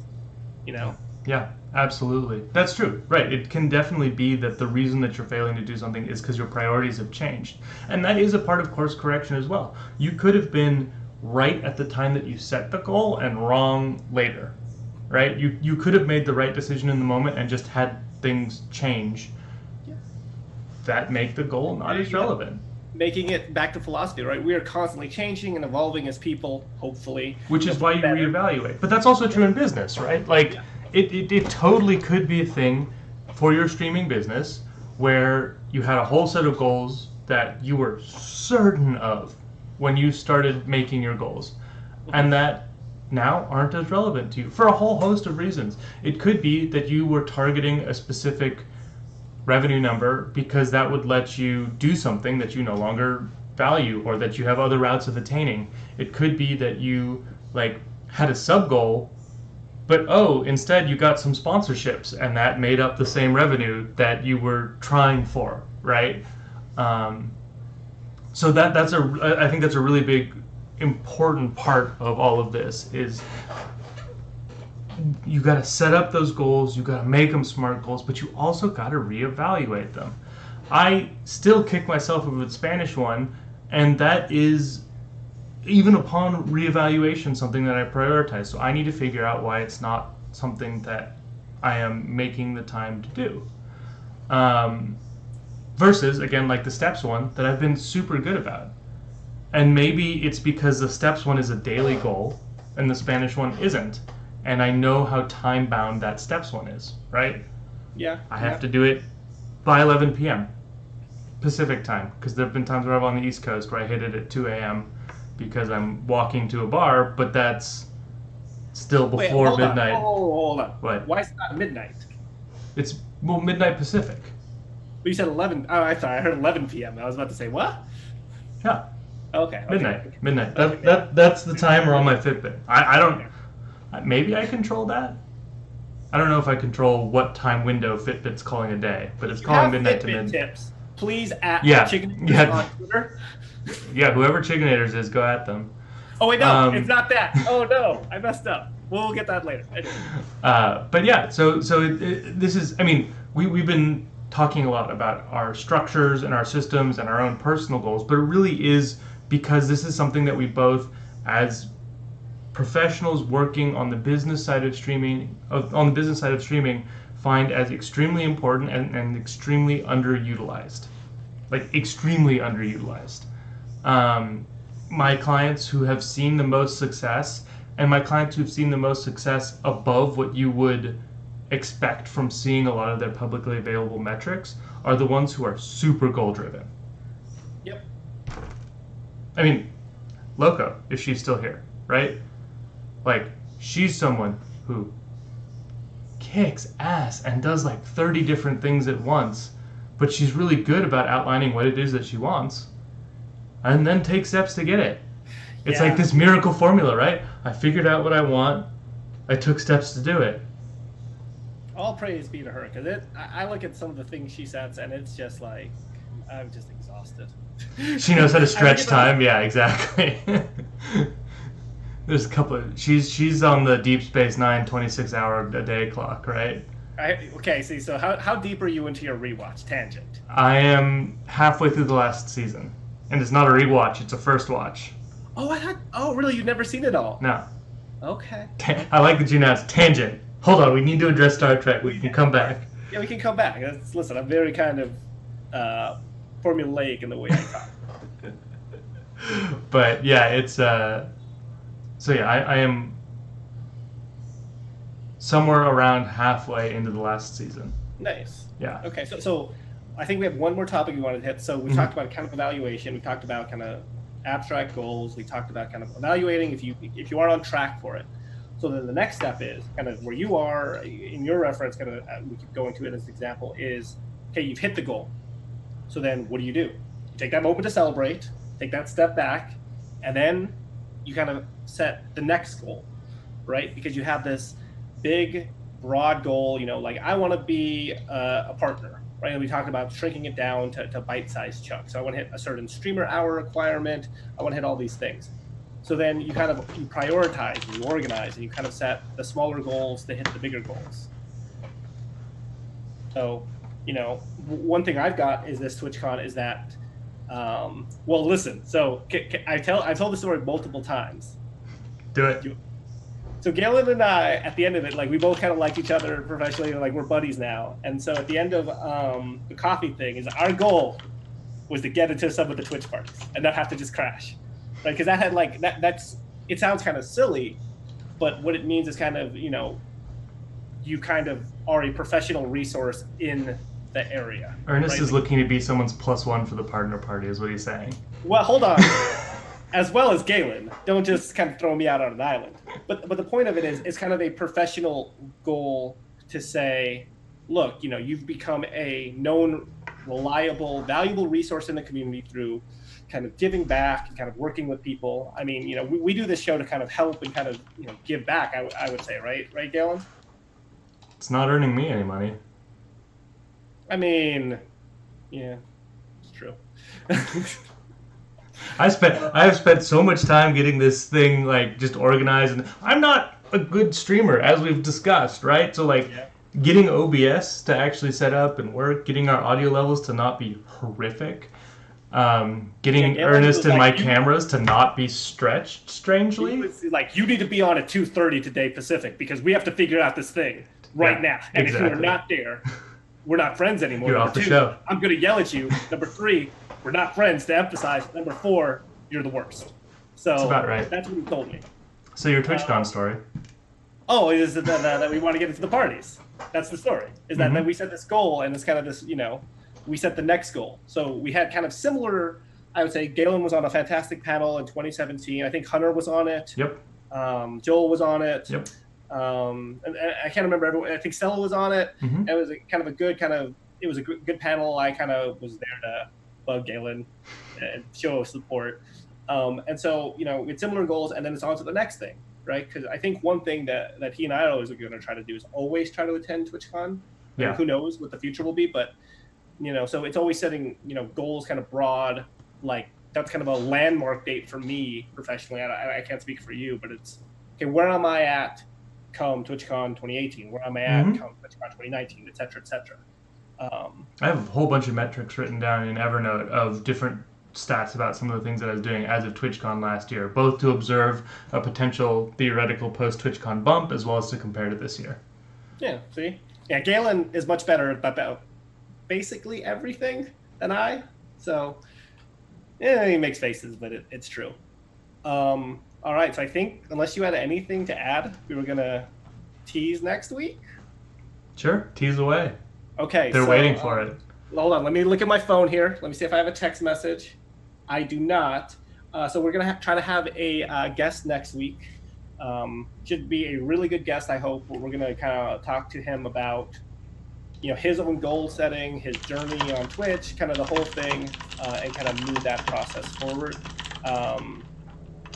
Yeah, absolutely. That's true. Right. It can definitely be that the reason that you're failing to do something is because your priorities have changed. And that is a part of course correction as well. You could have been right at the time that you set the goal and wrong later, right? You could have made the right decision in the moment and just had things change that make the goal not as relevant. Making it back to philosophy, right? We are constantly changing and evolving as people, hopefully. Which is why you reevaluate. But that's also true in business, right? Like, it totally could be a thing for your streaming business where you had a whole set of goals that you were certain of when you started making your goals, and that now aren't as relevant to you for a whole host of reasons. It could be that you were targeting a specific revenue number because that would let you do something that you no longer value or that you have other routes of attaining. It could be that you like had a sub goal, but instead you got some sponsorships and that made up the same revenue that you were trying for, right? So I think that's a really big important part of all of this is you got to set up those goals, you got to make them smart goals, but you also got to reevaluate them. I still kick myself over the Spanish one, and that is, even upon reevaluation, something that I prioritize. So I need to figure out why it's not something that I am making the time to do. Versus, again, like the steps one that I've been super good about. And maybe it's because the steps one is a daily goal and the Spanish one isn't. And I know how time bound that steps one is, right? Yeah. I have to do it by 11 p.m. Pacific time, because there have been times where I'm on the East Coast where I hit it at 2 a.m. because I'm walking to a bar, but that's still before midnight. Hold on. What? Why is it not midnight? It's midnight Pacific. But you said 11. Oh, I'm sorry. I heard 11 p.m. I was about to say, what? Yeah. Okay. Midnight. That's the timer on my Fitbit. I don't. Maybe I control that. I don't know if I control what time window Fitbit's calling a day, but it's calling midnight to midnight. Tips, please at Chigginators on Twitter. Yeah, whoever Chigginators is, go at them. Oh wait, no, it's not that. Oh no, I messed up. We'll get that later. But yeah, so this is. I mean, we've been talking a lot about our structures and our systems and our own personal goals, but it really is because this is something that we both, as professionals working on the business side of streaming, find as extremely important and extremely underutilized. Like extremely underutilized. My clients who have seen the most success, and my clients who've seen the most success above what you would expect from seeing a lot of their publicly available metrics, are the ones who are super goal driven. Yep. I mean, Loco, if she's still here, right? Like, she's someone who kicks ass and does like 30 different things at once, but she's really good about outlining what it is that she wants and then take steps to get it. It's like this miracle formula, right? I figured out what I want. I took steps to do it. All praise be to her, because I look at some of the things she sets, and it's just like, I'm just exhausted. She knows how to stretch time. Yeah, exactly. There's a couple of, she's on the Deep Space Nine 26-hour-a-day clock, right? Okay, see, so how deep are you into your rewatch tangent? I am halfway through the last season, and it's not a rewatch; it's a first watch. Oh, really? You've never seen it all? No. Okay. I like that you announced tangent. Hold on, we need to address Star Trek. We can come back. Yeah, we can come back. Listen, I'm very kind of formulaic in the way I talk. But yeah, it's so yeah, I am somewhere around halfway into the last season. Nice. Yeah. Okay, so I think we have one more topic we wanted to hit. So we talked about kind of evaluation. We talked about kind of abstract goals. We talked about kind of evaluating if you are on track for it. So then the next step is kind of where you are in your reference. Kind of we keep going to it as an example is, okay, you've hit the goal. So then what do? You take that moment to celebrate, take that step back, and then you kind of set the next goal, right? Because you have this big, broad goal, like I want to be a partner, right? And we talked about shrinking it down to bite-sized chunks. So I want to hit a certain streamer hour requirement. I want to hit all these things. So then you prioritize and you organize and you kind of set the smaller goals to hit the bigger goals. So, one thing I've got is this TwitchCon is that, well, listen, so I've told the story multiple times. Do it. So Galen and I, at the end of it, like we both kind of like each other professionally, like we're buddies now. And so at the end of the coffee thing is our goal was to get into some of the Twitch parties and not have to just crash. Right, because that had it sounds kind of silly, but what it means is kind of, you kind of are a professional resource in the area. Ernest right? is looking to be someone's +1 for the partner party, is what he's saying. Well, hold on. As well as Galen. Don't just kind of throw me out on an island. But the point of it is, it's kind of a professional goal to say, look, you've become a known, reliable, valuable resource in the community through kind of giving back and kind of working with people. I mean, we do this show to kind of help and kind of, give back, I would say, right, Galen? It's not earning me any money. I mean, yeah, it's true. I have spent so much time getting this thing like just organized, and I'm not a good streamer, as we've discussed, right? So like getting OBS to actually set up and work, getting our audio levels to not be horrific, getting Ernest and my cameras to not be stretched strangely. Like, you need to be on at 2:30 today Pacific because we have to figure out this thing right now. And if you're not there, we're not friends anymore. You're off the show. I'm going to yell at you. Number 3, we're not friends, to emphasize. Number 4, you're the worst. So that's about right. That's what he told me. So your TwitchCon story. Oh, is that we want to get into the parties. That's the story. Is that then we set this goal, and it's kind of this, we set the next goal. So we had kind of similar, I would say, Galen was on a fantastic panel in 2017. I think Hunter was on it. Yep. Joel was on it. Yep. And I can't remember everyone. I think Stella was on it. Mm-hmm. It was it was a good panel. I kind of was there to bug Galen and show support. And so, with similar goals, and then it's on to the next thing, right? Because I think one thing that he and I are always going to try to do is always try to attend TwitchCon. Yeah. And who knows what the future will be, but, so it's always setting, goals kind of broad, like that's kind of a landmark date for me professionally. I can't speak for you, but it's, okay, where am I at come TwitchCon 2018? Where am I at come TwitchCon 2019, et cetera, et cetera. I have a whole bunch of metrics written down in Evernote of different stats about some of the things that I was doing as of TwitchCon last year, both to observe a potential theoretical post-TwitchCon bump as well as to compare to this year. Yeah, see? Yeah, Galen is much better about basically everything than I. So, yeah, he makes faces, but it's true. All right, so I think, unless you had anything to add, we were going to tease next week? Sure, tease away. Okay. They're waiting for it. Hold on, let me look at my phone here. Let me see if I have a text message. I do not. So we're going to try to have a guest next week. Should be a really good guest, I hope. We're going to kind of talk to him about, his own goal setting, his journey on Twitch, kind of the whole thing, and kind of move that process forward.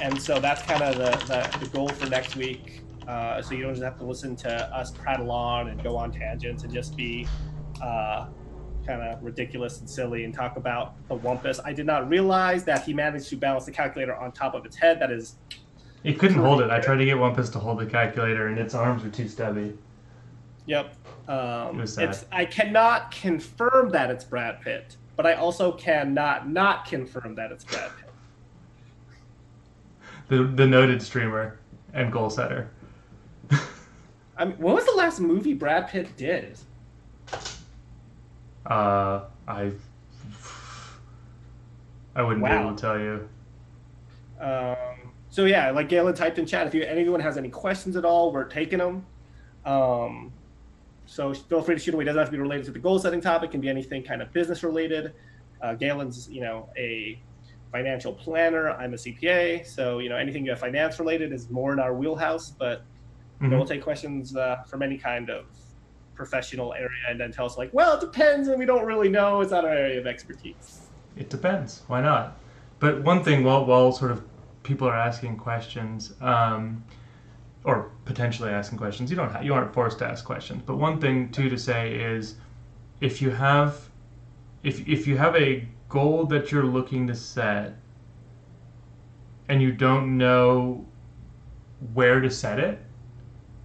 And so that's kind of the goal for next week. So you don't just have to listen to us prattle on and go on tangents and just be kind of ridiculous and silly and talk about the Wumpus. I did not realize that he managed to balance the calculator on top of its head. That is... He couldn't hold it. I tried to get Wumpus to hold the calculator, and its arms were too stubby. Yep. It was sad. I cannot confirm that it's Brad Pitt, but I also cannot not confirm that it's Brad Pitt. The noted streamer and goal setter. I mean, what was the last movie Brad Pitt did? I wouldn't be able to tell you. So yeah, like Galen typed in chat, if anyone has any questions at all, we're taking them. So feel free to shoot away. It doesn't have to be related to the goal setting topic. It can be anything kind of business related. Galen's, a financial planner. I'm a CPA. So, anything finance related is more in our wheelhouse, but we'll take questions from any kind of professional area and then tell us like, well, it depends and we don't really know. It's not our area of expertise. It depends. Why not? But one thing, while sort of people are asking questions, or potentially asking questions, you aren't forced to ask questions. But one thing too to say is, if you have a goal that you're looking to set, and you don't know where to set it.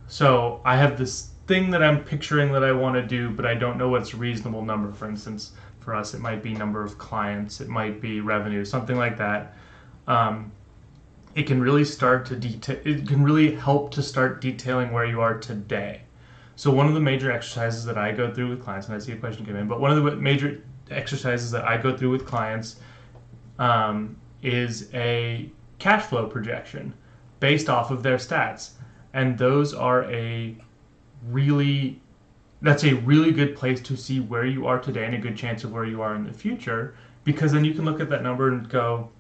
So I have this thing that I'm picturing that I want to do, but I don't know what's a reasonable number. For instance, for us, it might be number of clients, it might be revenue, something like that. It can really it can really help to start detailing where you are today. So one of the major exercises that I go through with clients, and I see a question come in, but one of the major exercises that I go through with clients is a cash flow projection based off of their stats. And those are that's a really good place to see where you are today and a good chance of where you are in the future, because then you can look at that number and go,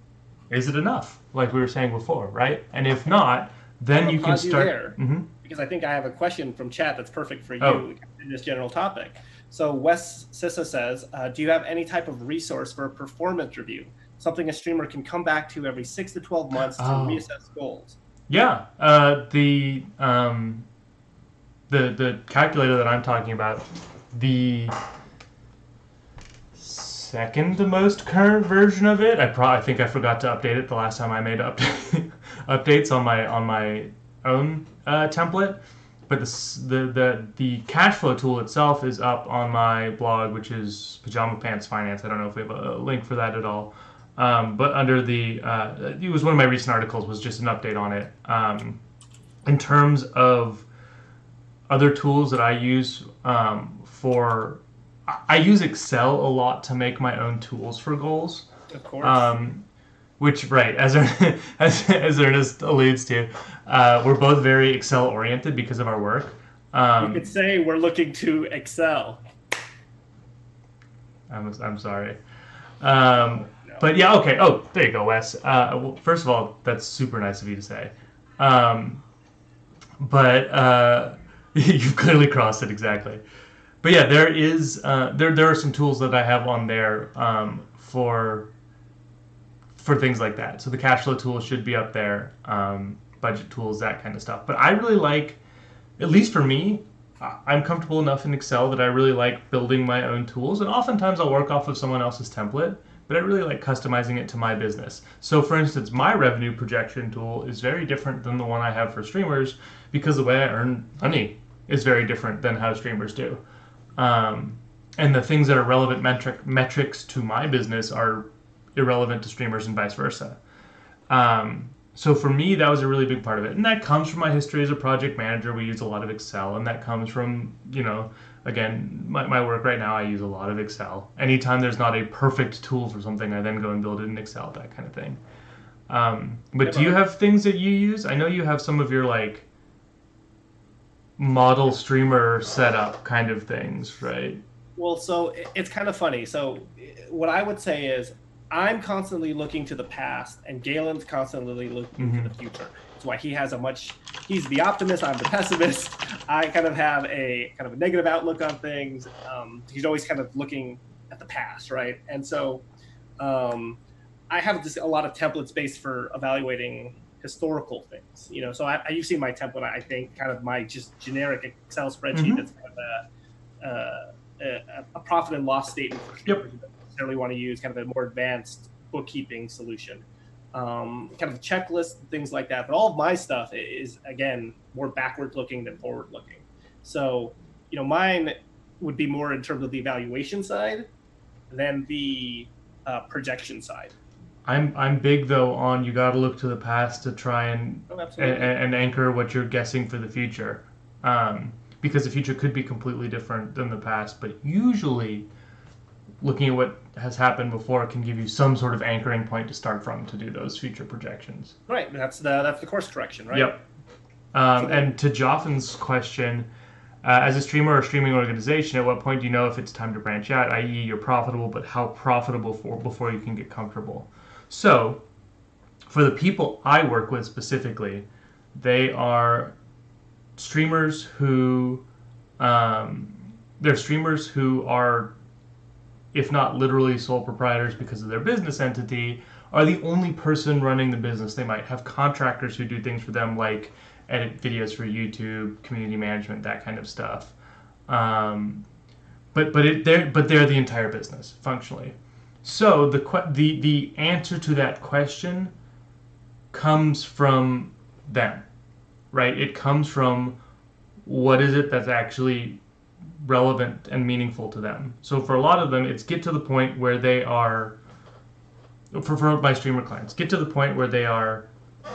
is it enough? Like we were saying before, right? And if not, then I'll you can pause you start. there Mm-hmm. because I think I have a question from chat that's perfect for Oh. you in this general topic. So Wes Sissa says, do you have any type of resource for a performance review? Something a streamer can come back to every 6 to 12 months to reassess goals. Yeah, the calculator that I'm talking about, the second most current version of it. I think I forgot to update it the last time I made updates on my own template. But the cash flow tool itself is up on my blog, which is Pajama Pants Finance. I don't know if we have a link for that at all. But under the it was one of my recent articles, was just an update on it. In terms of other tools that I use I use Excel a lot to make my own tools for goals. Of course. Which, right, as Ernest alludes to, we're both very Excel oriented because of our work. You could say we're looking to excel. I'm sorry. But yeah, okay. Oh, there you go, Wes. Well, first of all, that's super nice of you to say. But you've clearly crossed it exactly. But yeah, there are some tools that I have on there for things like that. So the cash flow tool should be up there, budget tools, that kind of stuff. But I really like, at least for me, I'm comfortable enough in Excel that I really like building my own tools. And oftentimes I'll work off of someone else's template, but I really like customizing it to my business. So for instance, my revenue projection tool is very different than the one I have for streamers because the way I earn money is very different than how streamers do. And the things that are relevant metrics to my business are irrelevant to streamers and vice versa. So for me, that was a really big part of it. And that comes from my history as a project manager. We use a lot of Excel, and that comes from, again, my work right now, I use a lot of Excel. Anytime there's not a perfect tool for something, I then go and build it in Excel, that kind of thing. But do you have things that you use? I know you have some of your model streamer setup kind of things, right? Well, so it's kind of funny. So what I would say is I'm constantly looking to the past, and Galen's constantly looking to the future. That's why he's the optimist, I'm the pessimist. I kind of have a negative outlook on things. He's always kind of looking at the past, right? And so I have just a lot of templates based for evaluating historical things. So you've seen my template, I think, kind of my just generic Excel spreadsheet that's kind of a profit and loss statement for people who don't necessarily want to use kind of a more advanced bookkeeping solution, kind of checklists, things like that. But all of my stuff is, again, more backward looking than forward looking. So, mine would be more in terms of the evaluation side than the projection side. I'm big though on you got to look to the past to try and anchor what you're guessing for the future. Because the future could be completely different than the past, but usually looking at what has happened before can give you some sort of anchoring point to start from to do those future projections. Right, that's the course correction, right? Yep. And to Joffin's question, as a streamer or streaming organization, at what point do you know if it's time to branch out, i.e. you're profitable, but how profitable before you can get comfortable? So, for the people I work with specifically, they are streamers who they're streamers who are, if not literally sole proprietors because of their business entity, are the only person running the business. They might have contractors who do things for them, like edit videos for YouTube, community management, that kind of stuff. But they're the entire business functionally. So the answer to that question comes from them. Right? It comes from what is it that's actually relevant and meaningful to them. So for a lot of them, it's get to the point where they are, for my streamer clients, get to the point where they are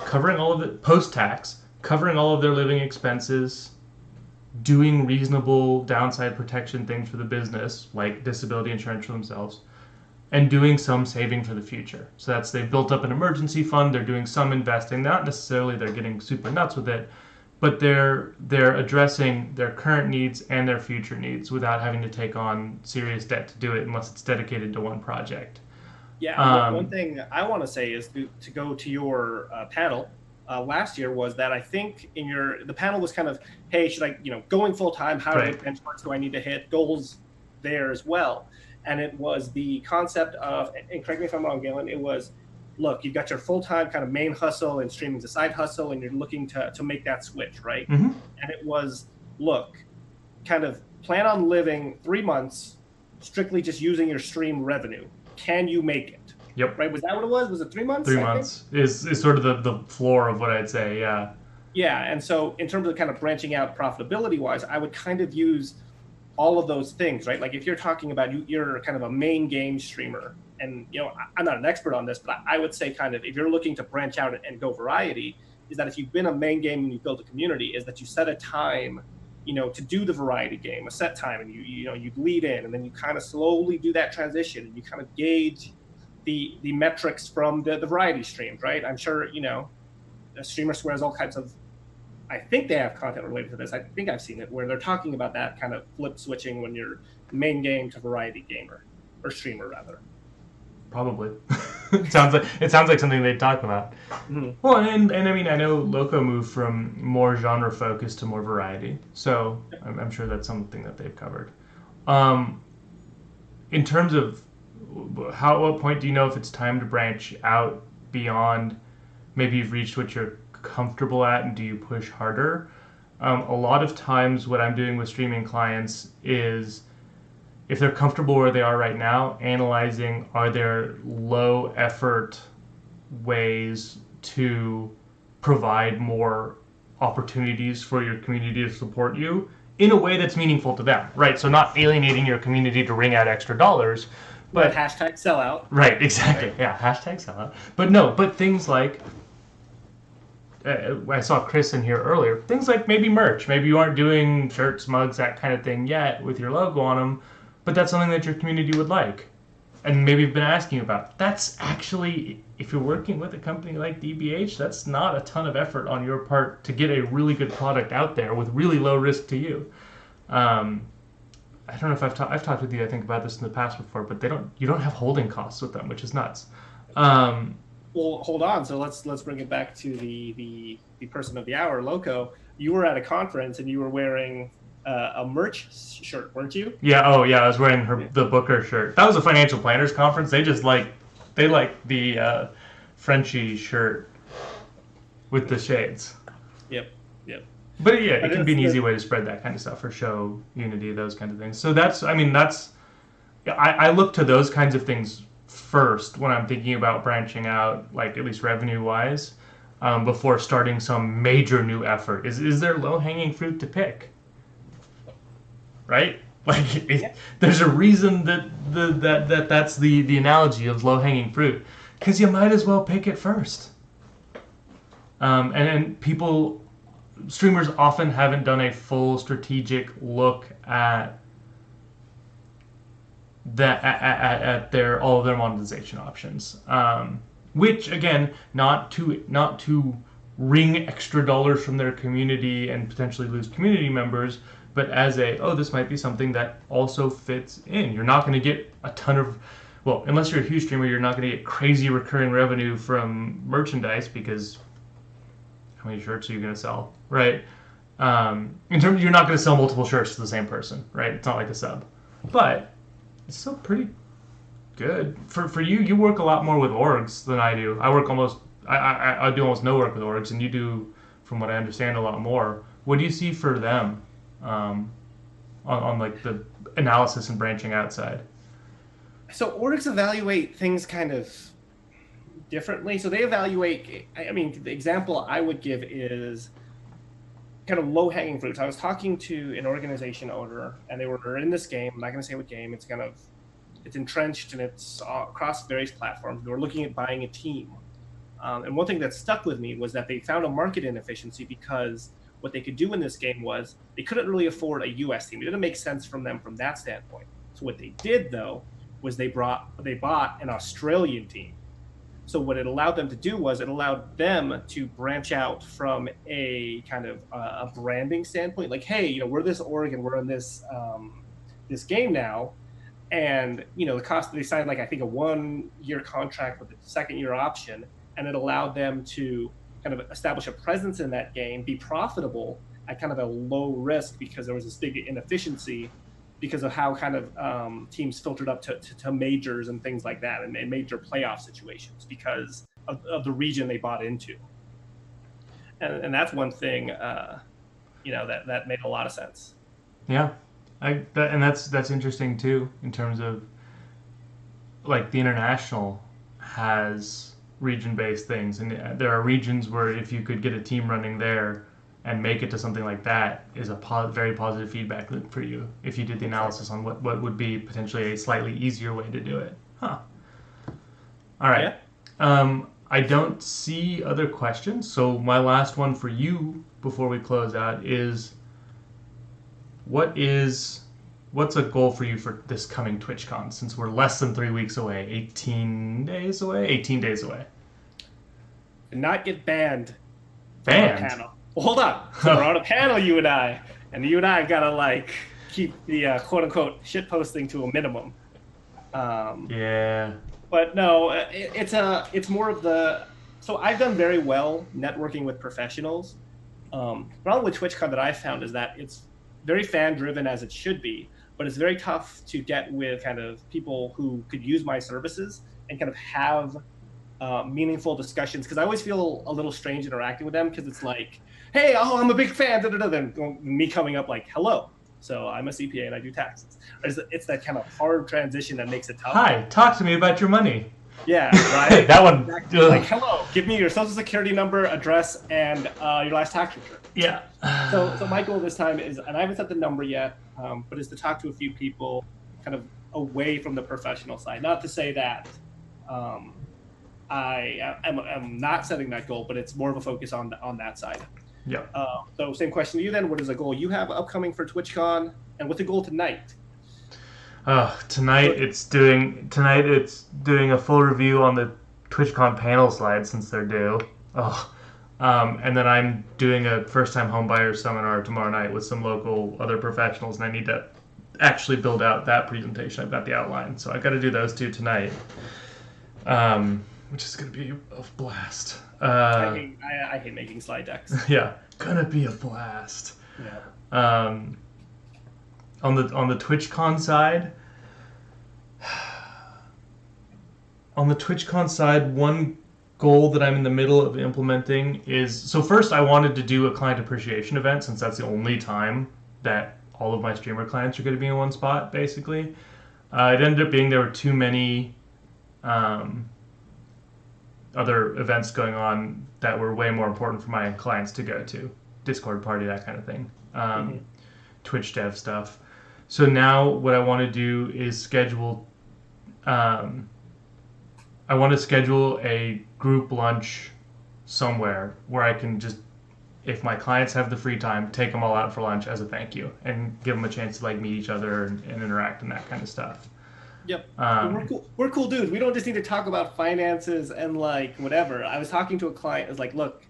covering all of it post-tax, covering all of their living expenses, doing reasonable downside protection things for the business, like disability insurance for themselves, and doing some saving for the future. So that's, they've built up an emergency fund, they're doing some investing, not necessarily they're getting super nuts with it, but they're addressing their current needs and their future needs without having to take on serious debt to do it unless it's dedicated to one project. Yeah, one thing I want to say is to go to your panel. last year was that I think the panel was kind of, hey, should I, going full time, how many benchmarks do I need to hit, goals there as well. And it was the concept of, and correct me if I'm wrong, Galen, it was, look, you've got your full-time kind of main hustle and streaming's a side hustle, and you're looking to make that switch, right? Mm-hmm. And it was, look, kind of plan on living 3 months strictly just using your stream revenue. Can you make it? Yep. Right? Was that what it was? Was it 3 months? 3 months is sort of the floor of what I'd say, yeah. Yeah, and so in terms of kind of branching out profitability-wise, I would kind of use all of those things, right? Like if you're talking about you're kind of a main game streamer, and I'm not an expert on this, but I would say kind of if you're looking to branch out and go variety, is that if you've been a main game and you've built a community, is that you set a time, to do the variety game, a set time, and you lead in, and then you kind of slowly do that transition, and you kind of gauge the metrics from the variety streams, right? I'm sure StreamerSquare has all kinds of. I think they have content related to this. I think I've seen it where they're talking about that kind of flip switching when you're main game to variety gamer or streamer rather. Probably. it sounds like something they'd talk about. Mm-hmm. Well, and I mean, I know Loco moved from more genre focused to more variety, so I'm sure that's something that they've covered. In terms of at what point do you know if it's time to branch out beyond? Maybe you've reached what you're comfortable at, and do you push harder? A lot of times what I'm doing with streaming clients is if they're comfortable where they are right now, analyzing are there low effort ways to provide more opportunities for your community to support you in a way that's meaningful to them, right? So not alienating your community to wring out extra dollars, but hashtag sellout. Right, exactly. Right. Yeah, hashtag sellout. But things like I saw Chris in here earlier. Things like maybe merch. Maybe you aren't doing shirts, mugs, that kind of thing yet with your logo on them, but that's something that your community would like. And maybe you've been asking about. That's actually, if you're working with a company like DBH, that's not a ton of effort on your part to get a really good product out there with really low risk to you. I don't know if I've talked with you, I think, about this in the past before, but you don't have holding costs with them, which is nuts. Well, hold on. So let's bring it back to the person of the hour, Loco. You were at a conference and you were wearing a merch shirt, weren't you? Yeah. Oh, yeah. I was wearing the Booker shirt. That was a financial planners conference. They like the Frenchie shirt with the shades. Yep. But yeah, it can be an easy way to spread that kind of stuff or show unity, those kinds of things. So I look to those kinds of things first when I'm thinking about branching out, like at least revenue-wise, before starting some major new effort. Is there low-hanging fruit to pick? Right? There's a reason that's the analogy of low-hanging fruit, because you might as well pick it first. And streamers often haven't done a full strategic look at all of their monetization options, which again, not to wring extra dollars from their community and potentially lose community members, but as this might be something that also fits in. You're not going to get a ton of, unless you're a huge streamer, you're not going to get crazy recurring revenue from merchandise, because how many shirts are you going to sell, right? In terms, you're not going to sell multiple shirts to the same person, right? It's not like a sub, but it's still pretty good. For you work a lot more with orgs than I do. I do almost no work with orgs, and you do, from what I understand, a lot more. What do you see for them on like the analysis and branching outside? So orgs evaluate things kind of differently. So they evaluate, the example I would give is kind of low-hanging fruits. I was talking to an organization owner, and they were in this game. I'm not going to say what game. It's entrenched, and it's across various platforms. They were looking at buying a team. And one thing that stuck with me was that they found a market inefficiency, because what they could do in this game was they couldn't really afford a U.S. team. It didn't make sense from them from that standpoint. So what they did, though, was they bought an Australian team. So what it allowed them to do was it allowed them to branch out from a kind of a branding standpoint. Like, hey, we're this org and we're in this this game now, and the cost, they signed I think a 1-year contract with a 2nd-year option, and it allowed them to kind of establish a presence in that game, be profitable at kind of a low risk, because there was this big inefficiency because of how kind of teams filtered up to majors and things like that, and major playoff situations because of the region they bought into. And that's one thing, that made a lot of sense. Yeah, that's interesting too, in terms of like the international has region-based things, and there are regions where if you could get a team running there and make it to something like that is a very positive feedback loop for you if you did the analysis on what would be potentially a slightly easier way to do it. Huh. All right. Yeah. I don't see other questions, so my last one for you before we close out is what's a goal for you for this coming TwitchCon, since we're less than 3 weeks away, 18 days away? Not get banned. Banned? On a panel. Well, hold on. So we're on a panel, you and I gotta keep the quote-unquote shit posting to a minimum. Yeah. But no, it's more of the... So I've done very well networking with professionals. The problem with TwitchCon that I've found is that it's very fan-driven, as it should be, but it's very tough to get with kind of people who could use my services and kind of have meaningful discussions, because I always feel a little strange interacting with them, because it's like, hey, I'm a big fan, then me coming up like, hello, so I'm a CPA and I do taxes. It's that kind of hard transition that makes it tough. Hi, talk to me about your money. Yeah, right. That one. Exactly. Like, hello, give me your social security number, address, and your last tax return. Yeah. So my goal this time is, and I haven't set the number yet, but is to talk to a few people kind of away from the professional side. Not to say that I'm not setting that goal, but it's more of a focus on that side. Yeah. So same question to you then. What is a goal you have upcoming for TwitchCon, and what's the goal tonight? Tonight it's doing a full review on the TwitchCon panel slides, since they're due. And then I'm doing a first-time homebuyer seminar tomorrow night with some local other professionals, and I need to actually build out that presentation. I've got the outline, so I've got to do those two tonight, which is going to be a blast. I hate making slide decks. Yeah, gonna be a blast. Yeah. On the TwitchCon side, one goal that I'm in the middle of implementing is, so first I wanted to do a client appreciation event, since that's the only time that all of my streamer clients are going to be in one spot, basically. It ended up being there were too many other events going on that were way more important for my clients to go to. Discord party, that kind of thing. Twitch dev stuff. So now what I want to do is schedule a group lunch somewhere where I can just, if my clients have the free time, take them all out for lunch as a thank you, and give them a chance to meet each other and interact and that kind of stuff. Yep. We're cool dudes. We don't just need to talk about finances and whatever. I was talking to a client. I was like, look,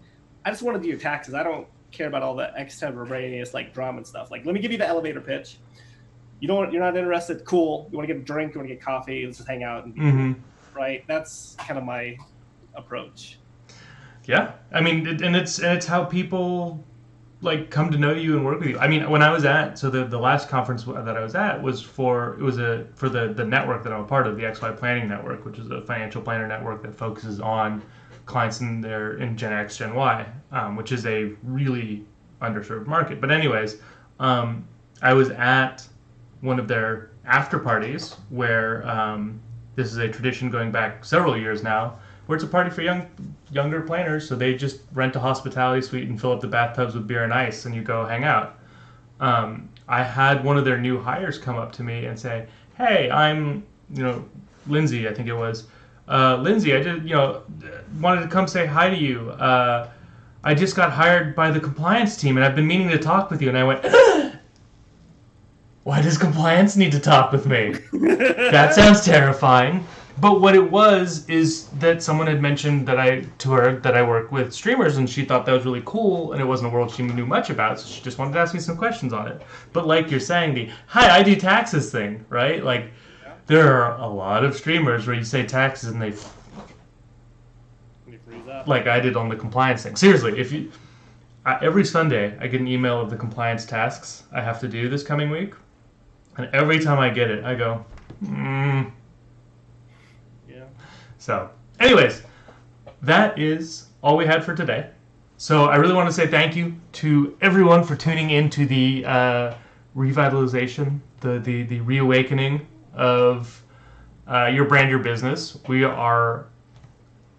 I just want to do your taxes. I don't care about all the extemporaneous drama and stuff. Let me give you the elevator pitch. You're not interested? Cool. You want to get a drink? You want to get coffee? Let's just hang out. And right. That's kind of my approach. Yeah. I mean, and it's how people come to know you and work with you. I mean, when I was the last conference that I was at was for the network that I'm a part of, the XY Planning Network, which is a financial planner network that focuses on clients in Gen X, Gen Y, which is a really underserved market. But anyways, I was at one of their after parties where this is a tradition going back several years now, where it's a party for younger planners. So they just rent a hospitality suite and fill up the bathtubs with beer and ice, and you go hang out. I had one of their new hires come up to me and say, "Hey, I'm Lindsay, I think it was. Lindsay, I just wanted to come say hi to you. I just got hired by the compliance team, and I've been meaning to talk with you." And I went, "Why does compliance need to talk with me?" That sounds terrifying. But what it was is that someone had mentioned to her that I work with streamers, and she thought that was really cool, and it wasn't a world she knew much about, so she just wanted to ask me some questions on it. But like you're saying, the "hi, I do taxes" thing, right? There are a lot of streamers where you say taxes and they You freeze up. like I did on the compliance thing. Seriously, if you every Sunday I get an email of the compliance tasks I have to do this coming week, and every time I get it, I go, Yeah. So, anyways, that is all we had for today. So I really want to say thank you to everyone for tuning in to the revitalization, the reawakening of Your Brand, Your Business. We are,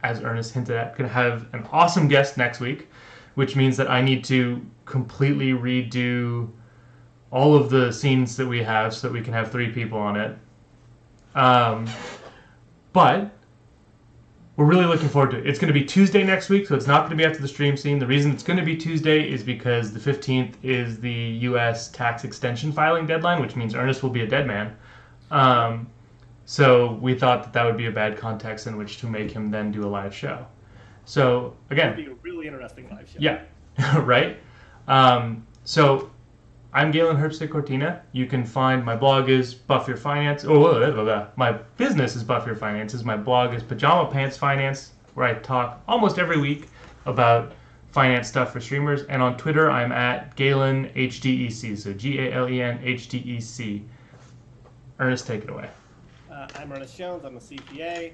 as Ernest hinted at, going to have an awesome guest next week, which means that I need to completely redo all of the scenes that we have so that we can have 3 people on it. But we're really looking forward to it. It's going to be Tuesday next week, so it's not going to be after the stream scene. The reason it's going to be Tuesday is because the 15th is the U.S. tax extension filing deadline, which means Ernest will be a dead man. So we thought that that would be a bad context in which to make him then do a live show. So again, It'll be a really interesting live show. Yeah, right. So I'm Galen Herbstick Cortina. You can find my blog is Buff Your Finance. My business is Buff Your Finances. My blog is Pajama Pants Finance, where I talk almost every week about finance stuff for streamers. And on Twitter, I'm at Galen HDEC. So Galen HDEC. Ernest, take it away. I'm Ernest Jones. I'm a CPA.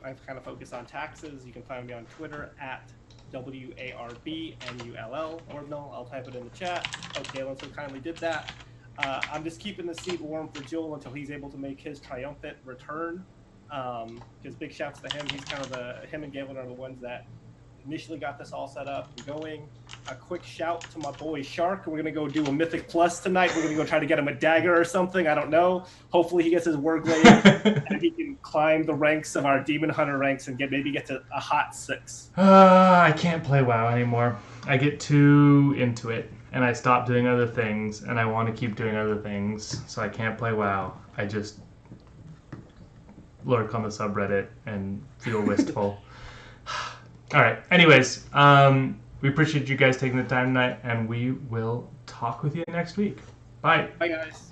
I kind of focus on taxes. You can find me on Twitter at WARBMULL, Warbnull. I'll type it in the chat. Oh, Galen so kindly did that. I'm just keeping the seat warm for Joel until he's able to make his triumphant return. Because big shouts to him. He's kind of him and Galen are the ones that initially got this all set up and going. A quick shout to my boy Shark. We're gonna go do a Mythic Plus tonight. We're gonna go try to get him a dagger or something. I don't know. Hopefully he gets his work laid and he can climb the ranks of our Demon Hunter ranks and maybe get to a hot 6. I can't play WoW anymore. I get too into it, and I stop doing other things, and I want to keep doing other things, so I can't play WoW. I just lurk on the subreddit and feel wistful. All right. Anyways, we appreciate you guys taking the time tonight, and we will talk with you next week. Bye. Bye, guys.